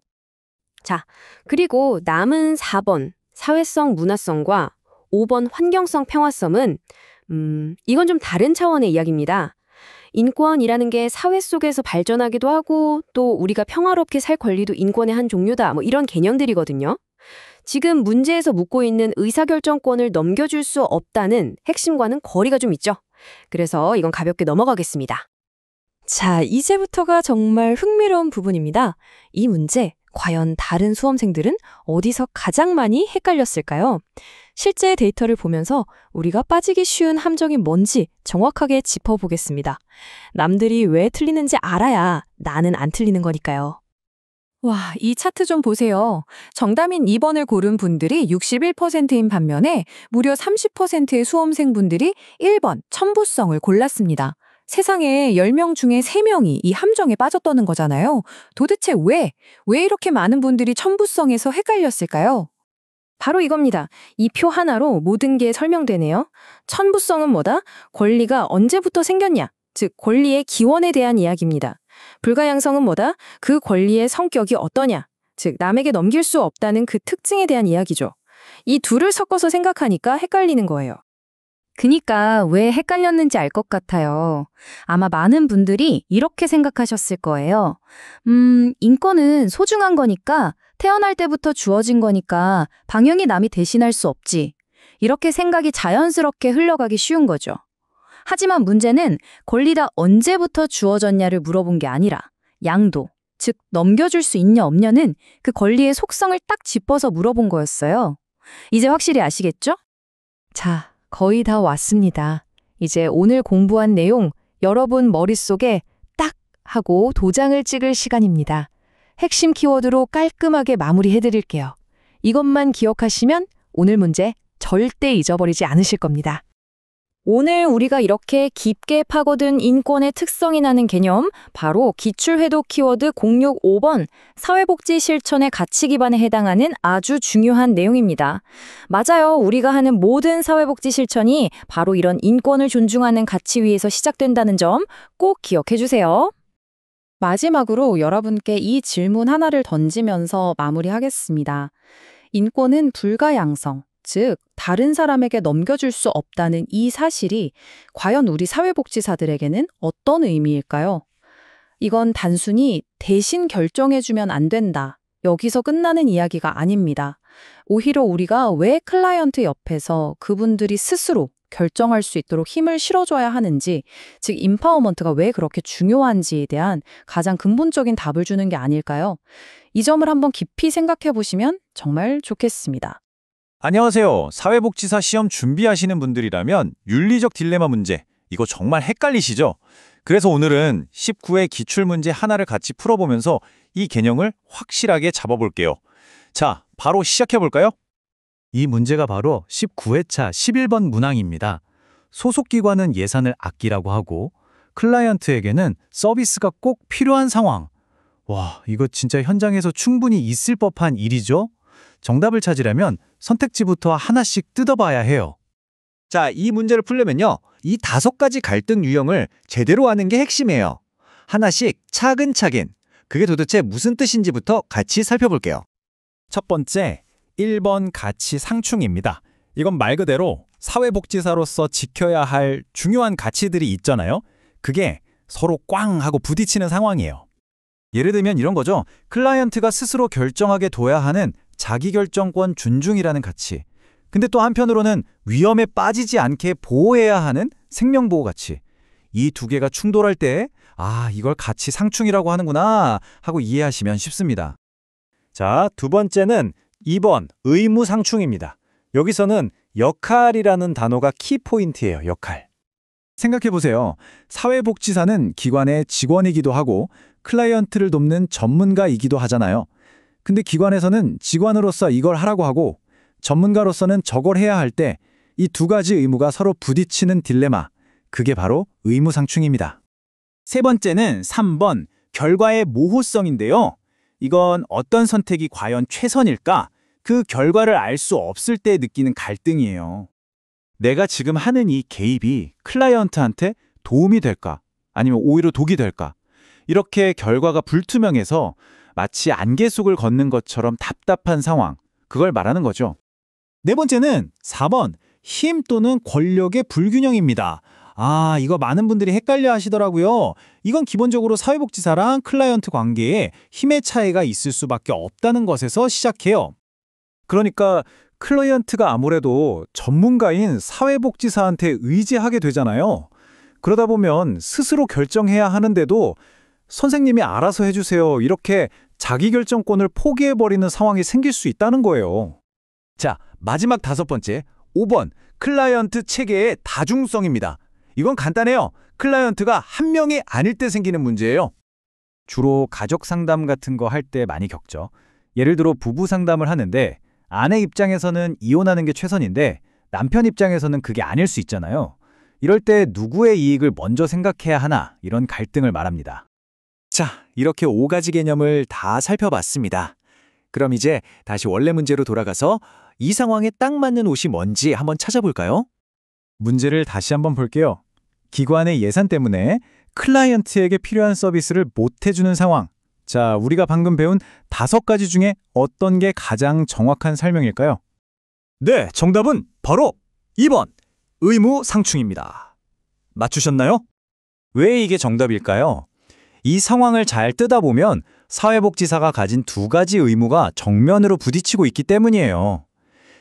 자, 그리고 남은 4번 사회성 문화성과 5번 환경성 평화성은 이건 좀 다른 차원의 이야기입니다. 인권이라는 게 사회 속에서 발전하기도 하고 또 우리가 평화롭게 살 권리도 인권의 한 종류다. 뭐 이런 개념들이거든요. 지금 문제에서 묻고 있는 의사결정권을 넘겨줄 수 없다는 핵심과는 거리가 좀 있죠. 그래서 이건 가볍게 넘어가겠습니다. 자, 이제부터가 정말 흥미로운 부분입니다. 이 문제, 과연 다른 수험생들은 어디서 가장 많이 헷갈렸을까요? 실제 데이터를 보면서 우리가 빠지기 쉬운 함정이 뭔지 정확하게 짚어보겠습니다. 남들이 왜 틀리는지 알아야 나는 안 틀리는 거니까요. 와, 이 차트 좀 보세요. 정답인 2번을 고른 분들이 61%인 반면에 무려 30%의 수험생분들이 1번 첨부성을 골랐습니다. 세상에 10명 중에 3명이 이 함정에 빠졌다는 거잖아요. 도대체 왜 이렇게 많은 분들이 첨부성에서 헷갈렸을까요? 바로 이겁니다. 이 표 하나로 모든 게 설명되네요. 첨부성은 뭐다? 권리가 언제부터 생겼냐? 즉, 권리의 기원에 대한 이야기입니다. 불가양성은 뭐다? 그 권리의 성격이 어떠냐? 즉, 남에게 넘길 수 없다는 그 특징에 대한 이야기죠. 이 둘을 섞어서 생각하니까 헷갈리는 거예요. 그니까 왜 헷갈렸는지 알 것 같아요. 아마 많은 분들이 이렇게 생각하셨을 거예요. 인권은 소중한 거니까 태어날 때부터 주어진 거니까 방영이 남이 대신할 수 없지. 이렇게 생각이 자연스럽게 흘러가기 쉬운 거죠. 하지만 문제는 권리가 언제부터 주어졌냐를 물어본 게 아니라 양도, 즉 넘겨줄 수 있냐 없냐는 그 권리의 속성을 딱 짚어서 물어본 거였어요. 이제 확실히 아시겠죠? 자, 거의 다 왔습니다. 이제 오늘 공부한 내용 여러분 머릿속에 딱 하고 도장을 찍을 시간입니다. 핵심 키워드로 깔끔하게 마무리해드릴게요. 이것만 기억하시면 오늘 문제 절대 잊어버리지 않으실 겁니다. 오늘 우리가 이렇게 깊게 파고든 인권의 특성이라는 개념, 바로 기출회독 키워드 065번 사회복지 실천의 가치 기반에 해당하는 아주 중요한 내용입니다. 맞아요. 우리가 하는 모든 사회복지 실천이 바로 이런 인권을 존중하는 가치 위에서 시작된다는 점 꼭 기억해 주세요. 마지막으로 여러분께 이 질문 하나를 던지면서 마무리하겠습니다. 인권은 불가양성, 즉 다른 사람에게 넘겨줄 수 없다는 이 사실이 과연 우리 사회복지사들에게는 어떤 의미일까요? 이건 단순히 대신 결정해주면 안 된다. 여기서 끝나는 이야기가 아닙니다. 오히려 우리가 왜 클라이언트 옆에서 그분들이 스스로 결정할 수 있도록 힘을 실어줘야 하는지, 즉 임파워먼트가 왜 그렇게 중요한지에 대한 가장 근본적인 답을 주는 게 아닐까요? 이 점을 한번 깊이 생각해 보시면 정말 좋겠습니다. 안녕하세요. 사회복지사 시험 준비하시는 분들이라면 윤리적 딜레마 문제, 이거 정말 헷갈리시죠? 그래서 오늘은 19회 기출문제 하나를 같이 풀어보면서 이 개념을 확실하게 잡아볼게요. 자, 바로 시작해볼까요? 이 문제가 바로 19회차 11번 문항입니다. 소속기관은 예산을 아끼라고 하고 클라이언트에게는 서비스가 꼭 필요한 상황. 와, 이거 진짜 현장에서 충분히 있을 법한 일이죠? 정답을 찾으려면 선택지부터 하나씩 뜯어봐야 해요. 자, 이 문제를 풀려면요, 이 5가지 갈등 유형을 제대로 아는 게 핵심이에요. 하나씩 차근차근, 그게 도대체 무슨 뜻인지부터 같이 살펴볼게요. 첫 번째, 1번 가치 상충입니다. 이건 말 그대로 사회복지사로서 지켜야 할 중요한 가치들이 있잖아요. 그게 서로 꽝 하고 부딪히는 상황이에요. 예를 들면 이런 거죠. 클라이언트가 스스로 결정하게 둬야 하는 자기결정권 존중이라는 가치. 근데 또 한편으로는 위험에 빠지지 않게 보호해야 하는 생명보호 가치. 이 두 개가 충돌할 때 이걸 가치 상충이라고 하는구나 하고 이해하시면 쉽습니다. 자, 두 번째는 2번 의무 상충입니다. 여기서는 역할이라는 단어가 키포인트예요. 역할. 생각해보세요. 사회복지사는 기관의 직원이기도 하고 클라이언트를 돕는 전문가이기도 하잖아요. 근데 기관에서는 직원으로서 이걸 하라고 하고 전문가로서는 저걸 해야 할 때 이 두 가지 의무가 서로 부딪히는 딜레마, 그게 바로 의무상충입니다. 세 번째는 3번 결과의 모호성인데요. 이건 어떤 선택이 과연 최선일까? 그 결과를 알 수 없을 때 느끼는 갈등이에요. 내가 지금 하는 이 개입이 클라이언트한테 도움이 될까? 아니면 오히려 독이 될까? 이렇게 결과가 불투명해서 마치 안개 속을 걷는 것처럼 답답한 상황, 그걸 말하는 거죠. 네 번째는 4번 힘 또는 권력의 불균형입니다. 아, 이거 많은 분들이 헷갈려 하시더라고요. 이건 기본적으로 사회복지사랑 클라이언트 관계에 힘의 차이가 있을 수밖에 없다는 것에서 시작해요. 그러니까 클라이언트가 아무래도 전문가인 사회복지사한테 의지하게 되잖아요. 그러다 보면 스스로 결정해야 하는데도 선생님이 알아서 해주세요. 이렇게 자기결정권을 포기해버리는 상황이 생길 수 있다는 거예요. 자, 마지막 5번째, 5번, 클라이언트 체계의 다중성입니다. 이건 간단해요. 클라이언트가 한 명이 아닐 때 생기는 문제예요. 주로 가족 상담 같은 거 할 때 많이 겪죠. 예를 들어 부부 상담을 하는데 아내 입장에서는 이혼하는 게 최선인데 남편 입장에서는 그게 아닐 수 있잖아요. 이럴 때 누구의 이익을 먼저 생각해야 하나 이런 갈등을 말합니다. 자, 이렇게 5가지 개념을 다 살펴봤습니다. 그럼 이제 다시 원래 문제로 돌아가서 이 상황에 딱 맞는 옷이 뭔지 한번 찾아볼까요? 문제를 다시 한번 볼게요. 기관의 예산 때문에 클라이언트에게 필요한 서비스를 못 해주는 상황. 자, 우리가 방금 배운 5가지 중에 어떤 게 가장 정확한 설명일까요? 네, 정답은 바로 2번, 의무 상충입니다. 맞추셨나요? 왜 이게 정답일까요? 이 상황을 잘 뜯어보면 사회복지사가 가진 2가지 의무가 정면으로 부딪히고 있기 때문이에요.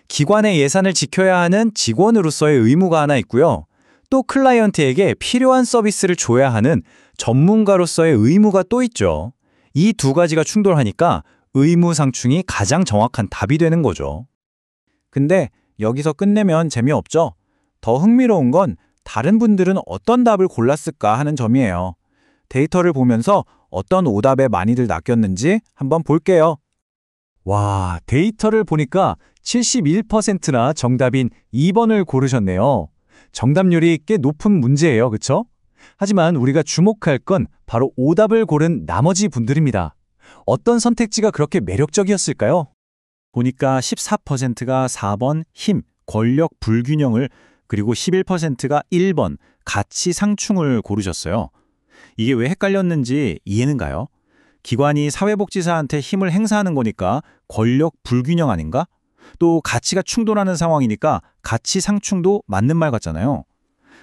기관의 예산을 지켜야 하는 직원으로서의 의무가 하나 있고요. 또 클라이언트에게 필요한 서비스를 줘야 하는 전문가로서의 의무가 또 있죠. 이 2가지가 충돌하니까 의무 상충이 가장 정확한 답이 되는 거죠. 근데 여기서 끝내면 재미없죠? 더 흥미로운 건 다른 분들은 어떤 답을 골랐을까 하는 점이에요. 데이터를 보면서 어떤 오답에 많이들 낚였는지 한번 볼게요. 와, 데이터를 보니까 71%나 정답인 2번을 고르셨네요. 정답률이 꽤 높은 문제예요, 그쵸? 하지만 우리가 주목할 건 바로 오답을 고른 나머지 분들입니다. 어떤 선택지가 그렇게 매력적이었을까요? 보니까 14%가 4번 힘, 권력 불균형을, 그리고 11%가 1번 가치 상충을 고르셨어요. 이게 왜 헷갈렸는지 이해는 가요? 기관이 사회복지사한테 힘을 행사하는 거니까 권력 불균형 아닌가? 또 가치가 충돌하는 상황이니까 가치 상충도 맞는 말 같잖아요.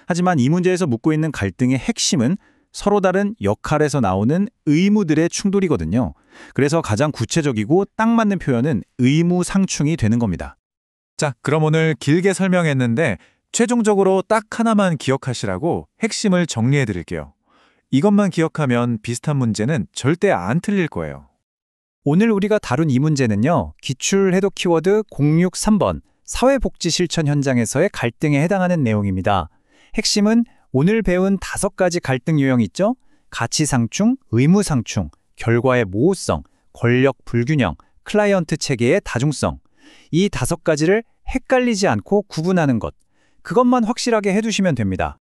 하지만 이 문제에서 묻고 있는 갈등의 핵심은 서로 다른 역할에서 나오는 의무들의 충돌이거든요. 그래서 가장 구체적이고 딱 맞는 표현은 의무 상충이 되는 겁니다. 자, 그럼 오늘 길게 설명했는데 최종적으로 딱 하나만 기억하시라고 핵심을 정리해 드릴게요. 이것만 기억하면 비슷한 문제는 절대 안 틀릴 거예요. 오늘 우리가 다룬 이 문제는요, 기출 해독 키워드 063번 사회복지 실천 현장에서의 갈등에 해당하는 내용입니다. 핵심은 오늘 배운 5가지 갈등 유형 있죠? 가치 상충, 의무 상충, 결과의 모호성, 권력 불균형, 클라이언트 체계의 다중성. 이 5가지를 헷갈리지 않고 구분하는 것. 그것만 확실하게 해두시면 됩니다.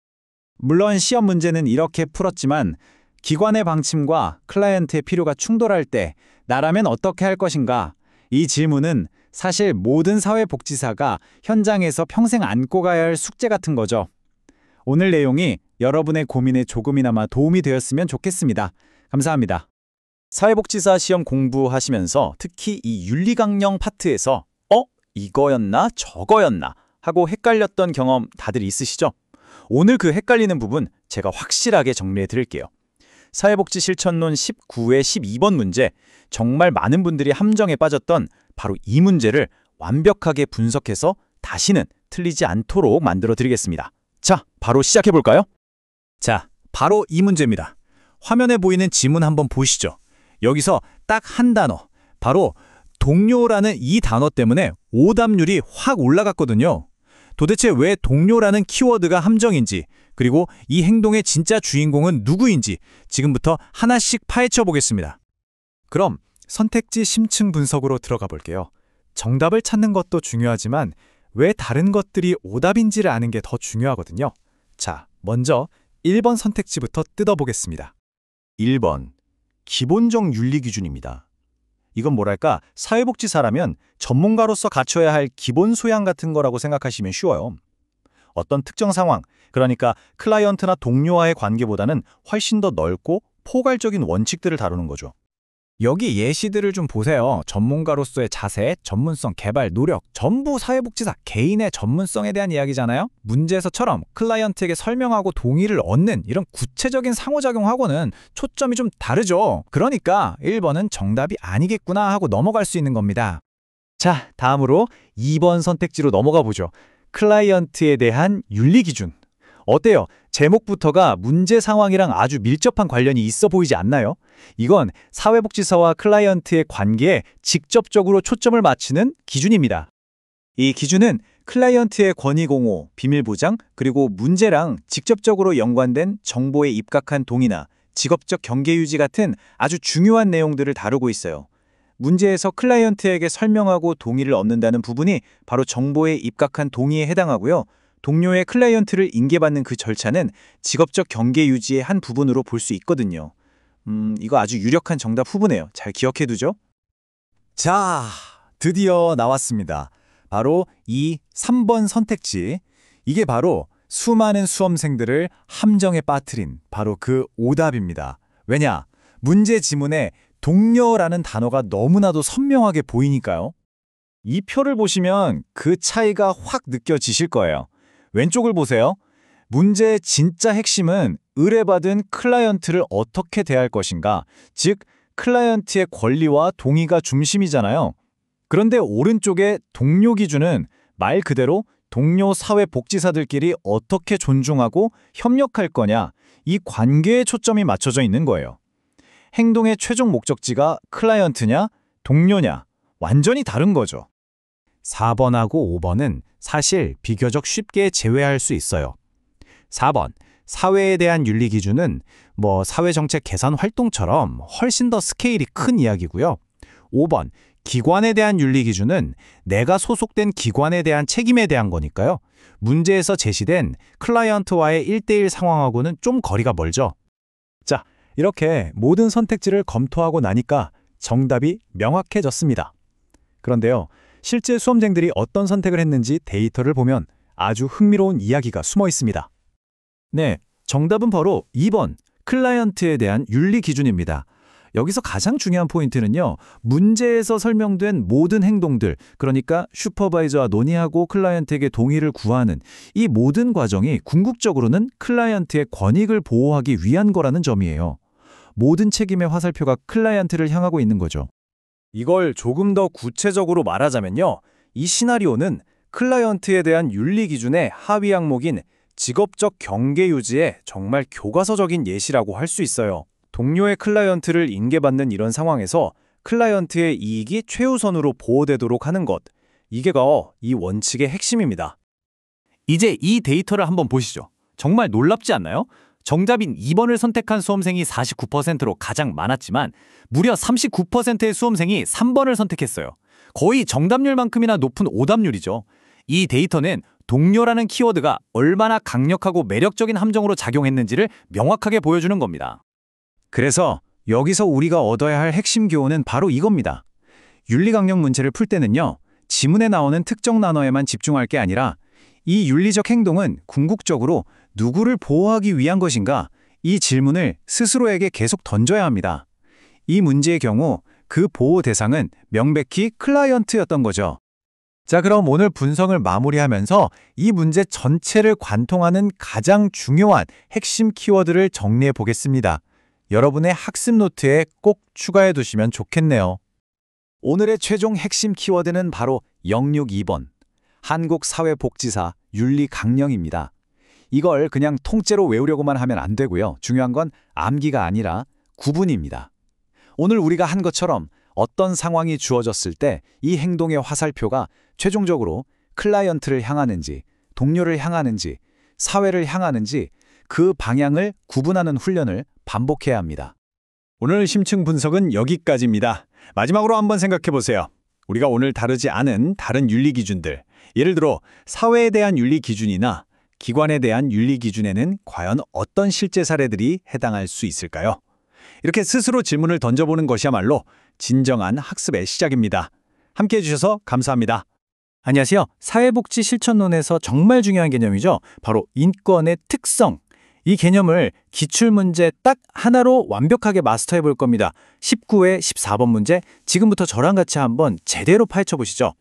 물론 시험 문제는 이렇게 풀었지만 기관의 방침과 클라이언트의 필요가 충돌할 때 나라면 어떻게 할 것인가? 이 질문은 사실 모든 사회복지사가 현장에서 평생 안고 가야 할 숙제 같은 거죠. 오늘 내용이 여러분의 고민에 조금이나마 도움이 되었으면 좋겠습니다. 감사합니다. 사회복지사 시험 공부하시면서 특히 이 윤리강령 파트에서 이거였나 저거였나 하고 헷갈렸던 경험 다들 있으시죠? 오늘 그 헷갈리는 부분 제가 확실하게 정리해 드릴게요. 사회복지 실천론 19회 12번 문제, 정말 많은 분들이 함정에 빠졌던 바로 이 문제를 완벽하게 분석해서 다시는 틀리지 않도록 만들어 드리겠습니다. 자, 바로 시작해 볼까요? 자, 바로 이 문제입니다. 화면에 보이는 지문 한번 보시죠. 여기서 딱 한 단어, 바로 동료라는 이 단어 때문에 오답률이 확 올라갔거든요. 도대체 왜 동료라는 키워드가 함정인지, 그리고 이 행동의 진짜 주인공은 누구인지 지금부터 하나씩 파헤쳐 보겠습니다. 그럼 선택지 심층 분석으로 들어가 볼게요. 정답을 찾는 것도 중요하지만 왜 다른 것들이 오답인지를 아는 게 더 중요하거든요. 자, 먼저 1번 선택지부터 뜯어보겠습니다. 1번, 기본적 윤리 기준입니다. 이건 뭐랄까, 사회복지사라면 전문가로서 갖춰야 할 기본 소양 같은 거라고 생각하시면 쉬워요. 어떤 특정 상황, 그러니까 클라이언트나 동료와의 관계보다는 훨씬 더 넓고 포괄적인 원칙들을 다루는 거죠. 여기 예시들을 좀 보세요. 전문가로서의 자세, 전문성, 개발, 노력, 전부 사회복지사 개인의 전문성에 대한 이야기잖아요. 문제에서처럼 클라이언트에게 설명하고 동의를 얻는 이런 구체적인 상호작용하고는 초점이 좀 다르죠. 그러니까 1번은 정답이 아니겠구나 하고 넘어갈 수 있는 겁니다. 자, 다음으로 2번 선택지로 넘어가 보죠. 클라이언트에 대한 윤리 기준. 어때요? 제목부터가 문제 상황이랑 아주 밀접한 관련이 있어 보이지 않나요? 이건 사회복지사와 클라이언트의 관계에 직접적으로 초점을 맞추는 기준입니다. 이 기준은 클라이언트의 권위 공호, 비밀 보장, 그리고 문제랑 직접적으로 연관된 정보에 입각한 동의나 직업적 경계 유지 같은 아주 중요한 내용들을 다루고 있어요. 문제에서 클라이언트에게 설명하고 동의를 얻는다는 부분이 바로 정보에 입각한 동의에 해당하고요. 동료의 클라이언트를 인계받는 그 절차는 직업적 경계 유지의 한 부분으로 볼 수 있거든요. 이거 아주 유력한 정답 후보네요. 잘 기억해두죠. 자, 드디어 나왔습니다. 바로 이 3번 선택지. 이게 바로 수많은 수험생들을 함정에 빠뜨린 바로 그 오답입니다. 왜냐? 문제 지문에 동료라는 단어가 너무나도 선명하게 보이니까요. 이 표를 보시면 그 차이가 확 느껴지실 거예요. 왼쪽을 보세요. 문제의 진짜 핵심은 의뢰받은 클라이언트를 어떻게 대할 것인가, 즉 클라이언트의 권리와 동의가 중심이잖아요. 그런데 오른쪽의 동료 기준은 말 그대로 동료 사회복지사들끼리 어떻게 존중하고 협력할 거냐, 이 관계에 초점이 맞춰져 있는 거예요. 행동의 최종 목적지가 클라이언트냐, 동료냐, 완전히 다른 거죠. 4번하고 5번은 사실 비교적 쉽게 제외할 수 있어요. 4번, 사회에 대한 윤리 기준은 사회정책 개선 활동처럼 훨씬 더 스케일이 큰 이야기고요. 5번, 기관에 대한 윤리 기준은 내가 소속된 기관에 대한 책임에 대한 거니까요. 문제에서 제시된 클라이언트와의 1대1 상황하고는 좀 거리가 멀죠. 자, 이렇게 모든 선택지를 검토하고 나니까 정답이 명확해졌습니다. 그런데요, 실제 수험생들이 어떤 선택을 했는지 데이터를 보면 아주 흥미로운 이야기가 숨어 있습니다. 네, 정답은 바로 2번, 클라이언트에 대한 윤리 기준입니다. 여기서 가장 중요한 포인트는요, 문제에서 설명된 모든 행동들, 그러니까 슈퍼바이저와 논의하고 클라이언트에게 동의를 구하는 이 모든 과정이 궁극적으로는 클라이언트의 권익을 보호하기 위한 거라는 점이에요. 모든 책임의 화살표가 클라이언트를 향하고 있는 거죠. 이걸 조금 더 구체적으로 말하자면요, 이 시나리오는 클라이언트에 대한 윤리 기준의 하위 항목인 직업적 경계 유지의 정말 교과서적인 예시라고 할 수 있어요. 동료의 클라이언트를 인계받는 이런 상황에서 클라이언트의 이익이 최우선으로 보호되도록 하는 것, 이게 이 원칙의 핵심입니다. 이제 이 데이터를 한번 보시죠. 정말 놀랍지 않나요? 정답인 2번을 선택한 수험생이 49%로 가장 많았지만 무려 39%의 수험생이 3번을 선택했어요. 거의 정답률만큼이나 높은 오답률이죠. 이 데이터는 동료라는 키워드가 얼마나 강력하고 매력적인 함정으로 작용했는지를 명확하게 보여주는 겁니다. 그래서 여기서 우리가 얻어야 할 핵심 교훈은 바로 이겁니다. 윤리강령 문제를 풀 때는요, 지문에 나오는 특정 단어에만 집중할 게 아니라 이 윤리적 행동은 궁극적으로 누구를 보호하기 위한 것인가? 이 질문을 스스로에게 계속 던져야 합니다. 이 문제의 경우 그 보호 대상은 명백히 클라이언트였던 거죠. 자, 그럼 오늘 분석을 마무리하면서 이 문제 전체를 관통하는 가장 중요한 핵심 키워드를 정리해 보겠습니다. 여러분의 학습 노트에 꼭 추가해 두시면 좋겠네요. 오늘의 최종 핵심 키워드는 바로 062번, 한국사회복지사 윤리강령입니다. 이걸 그냥 통째로 외우려고만 하면 안 되고요. 중요한 건 암기가 아니라 구분입니다. 오늘 우리가 한 것처럼 어떤 상황이 주어졌을 때 이 행동의 화살표가 최종적으로 클라이언트를 향하는지, 동료를 향하는지, 사회를 향하는지 그 방향을 구분하는 훈련을 반복해야 합니다. 오늘 심층 분석은 여기까지입니다. 마지막으로 한번 생각해 보세요. 우리가 오늘 다루지 않은 다른 윤리 기준들, 예를 들어 사회에 대한 윤리 기준이나 기관에 대한 윤리 기준에는 과연 어떤 실제 사례들이 해당할 수 있을까요? 이렇게 스스로 질문을 던져보는 것이야말로 진정한 학습의 시작입니다. 함께해 주셔서 감사합니다. 안녕하세요. 사회복지 실천론에서 정말 중요한 개념이죠. 바로 인권의 특성. 이 개념을 기출문제 딱 하나로 완벽하게 마스터해 볼 겁니다. 19회 14번 문제, 지금부터 저랑 같이 한번 제대로 파헤쳐 보시죠.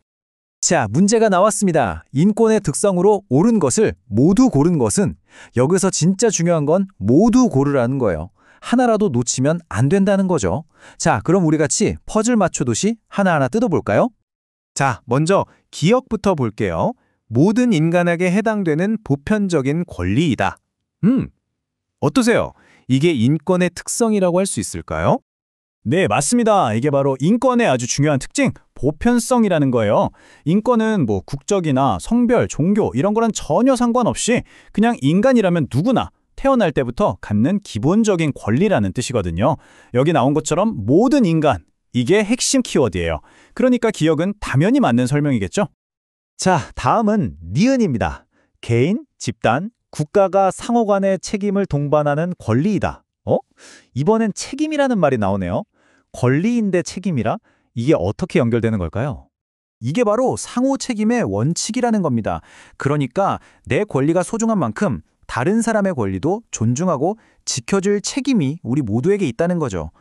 자, 문제가 나왔습니다. 인권의 특성으로 옳은 것을 모두 고른 것은, 여기서 진짜 중요한 건 모두 고르라는 거예요. 하나라도 놓치면 안 된다는 거죠. 자, 그럼 우리 같이 퍼즐 맞추듯이 하나하나 뜯어볼까요? 자, 먼저 기억부터 볼게요. 모든 인간에게 해당되는 보편적인 권리이다. 어떠세요? 이게 인권의 특성이라고 할 수 있을까요? 네, 맞습니다. 이게 바로 인권의 아주 중요한 특징, 보편성이라는 거예요. 인권은 뭐 국적이나 성별, 종교 이런 거랑 전혀 상관없이 그냥 인간이라면 누구나 태어날 때부터 갖는 기본적인 권리라는 뜻이거든요. 여기 나온 것처럼 모든 인간, 이게 핵심 키워드예요. 그러니까 기억은 당연히 맞는 설명이겠죠? 자, 다음은 니은입니다. 개인, 집단, 국가가 상호 간의 책임을 동반하는 권리이다. 이번엔 책임이라는 말이 나오네요. 권리인데 책임이라? 이게 어떻게 연결되는 걸까요? 이게 바로 상호 책임의 원칙이라는 겁니다. 그러니까 내 권리가 소중한 만큼 다른 사람의 권리도 존중하고 지켜줄 책임이 우리 모두에게 있다는 거죠.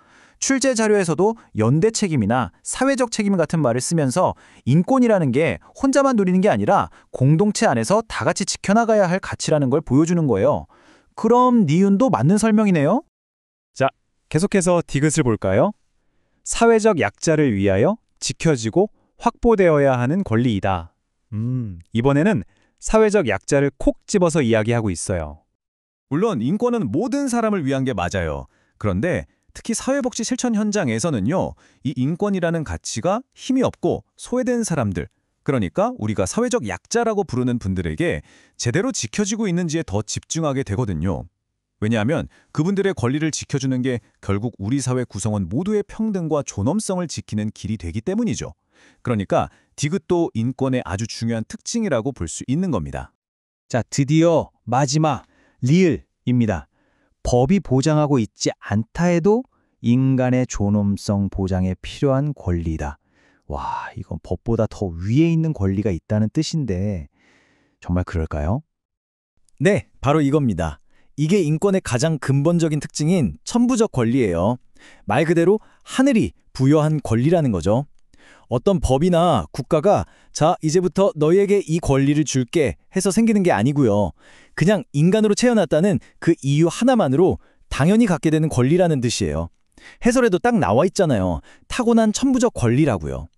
출제 자료에서도 연대 책임이나 사회적 책임 같은 말을 쓰면서 인권이라는 게 혼자만 누리는 게 아니라 공동체 안에서 다 같이 지켜나가야 할 가치라는 걸 보여주는 거예요. 그럼 니은도 맞는 설명이네요. 자, 계속해서 디귿을 볼까요? 사회적 약자를 위하여 지켜지고 확보되어야 하는 권리이다. 이번에는 사회적 약자를 콕 집어서 이야기하고 있어요. 물론 인권은 모든 사람을 위한 게 맞아요. 그런데 특히 사회복지 실천 현장에서는요, 이 인권이라는 가치가 힘이 없고 소외된 사람들, 그러니까 우리가 사회적 약자라고 부르는 분들에게 제대로 지켜지고 있는지에 더 집중하게 되거든요. 왜냐하면 그분들의 권리를 지켜주는 게 결국 우리 사회 구성원 모두의 평등과 존엄성을 지키는 길이 되기 때문이죠. 그러니까 디귿도 인권의 아주 중요한 특징이라고 볼 수 있는 겁니다. 자, 드디어 마지막 리을입니다. 법이 보장하고 있지 않다 해도 인간의 존엄성 보장에 필요한 권리다. 와, 이건 법보다 더 위에 있는 권리가 있다는 뜻인데 정말 그럴까요? 네, 바로 이겁니다. 이게 인권의 가장 근본적인 특징인 천부적 권리예요. 말 그대로 하늘이 부여한 권리라는 거죠. 어떤 법이나 국가가 자, 이제부터 너희에게 이 권리를 줄게 해서 생기는 게 아니고요. 그냥 인간으로 태어났다는 그 이유 하나만으로 당연히 갖게 되는 권리라는 뜻이에요. 해설에도 딱 나와 있잖아요. 타고난 천부적 권리라고요.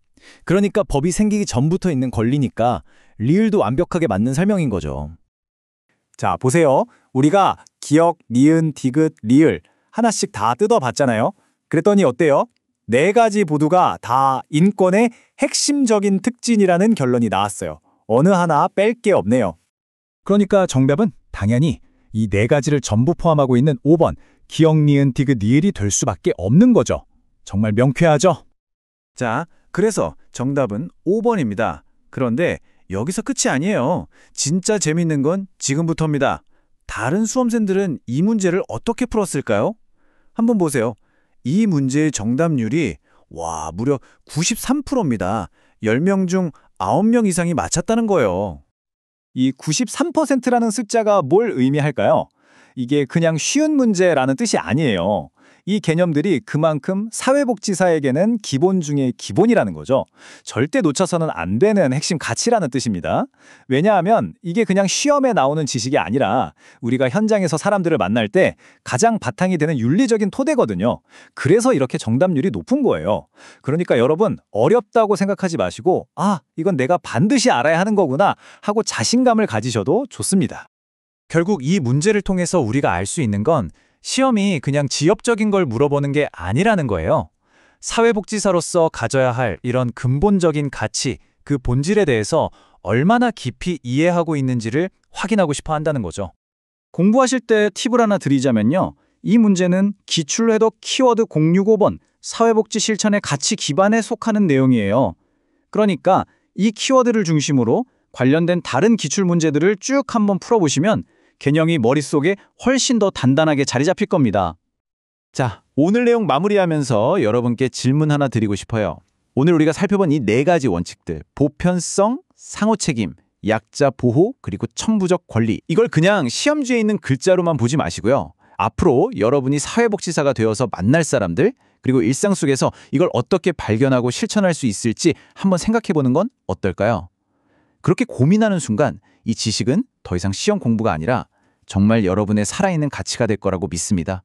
그러니까 법이 생기기 전부터 있는 권리니까 리을도 완벽하게 맞는 설명인 거죠. 자, 보세요. 우리가 기억, 니은, 디귿, 리을 하나씩 다 뜯어봤잖아요. 그랬더니 어때요? 네 가지 모두가 다 인권의 핵심적인 특징이라는 결론이 나왔어요. 어느 하나 뺄 게 없네요. 그러니까 정답은 당연히 이 네 가지를 전부 포함하고 있는 5번 기억, 니은, 디귿, 리을이 될 수밖에 없는 거죠. 정말 명쾌하죠? 자, 그래서 정답은 5번입니다. 그런데 여기서 끝이 아니에요. 진짜 재밌는 건 지금부터입니다. 다른 수험생들은 이 문제를 어떻게 풀었을까요? 한번 보세요. 이 문제의 정답률이 무려 93%입니다. 10명 중 9명 이상이 맞췄다는 거예요. 이 93%라는 숫자가 뭘 의미할까요? 이게 그냥 쉬운 문제라는 뜻이 아니에요. 이 개념들이 그만큼 사회복지사에게는 기본 중에 기본이라는 거죠. 절대 놓쳐서는 안 되는 핵심 가치라는 뜻입니다. 왜냐하면 이게 그냥 시험에 나오는 지식이 아니라 우리가 현장에서 사람들을 만날 때 가장 바탕이 되는 윤리적인 토대거든요. 그래서 이렇게 정답률이 높은 거예요. 그러니까 여러분 어렵다고 생각하지 마시고 이건 내가 반드시 알아야 하는 거구나 하고 자신감을 가지셔도 좋습니다. 결국 이 문제를 통해서 우리가 알 수 있는 건 시험이 그냥 지엽적인 걸 물어보는 게 아니라는 거예요. 사회복지사로서 가져야 할 이런 근본적인 가치, 그 본질에 대해서 얼마나 깊이 이해하고 있는지를 확인하고 싶어 한다는 거죠. 공부하실 때 팁을 하나 드리자면요. 이 문제는 기출회독 키워드 065번 사회복지 실천의 가치 기반에 속하는 내용이에요. 그러니까 이 키워드를 중심으로 관련된 다른 기출 문제들을 쭉 한번 풀어보시면 개념이 머릿속에 훨씬 더 단단하게 자리 잡힐 겁니다. 자, 오늘 내용 마무리하면서 여러분께 질문 하나 드리고 싶어요. 오늘 우리가 살펴본 이 네 가지 원칙들, 보편성, 상호책임, 약자 보호, 그리고 천부적 권리. 이걸 그냥 시험지에 있는 글자로만 보지 마시고요. 앞으로 여러분이 사회복지사가 되어서 만날 사람들, 그리고 일상 속에서 이걸 어떻게 발견하고 실천할 수 있을지 한번 생각해보는 건 어떨까요? 그렇게 고민하는 순간 이 지식은 더 이상 시험 공부가 아니라 정말 여러분의 살아있는 가치가 될 거라고 믿습니다.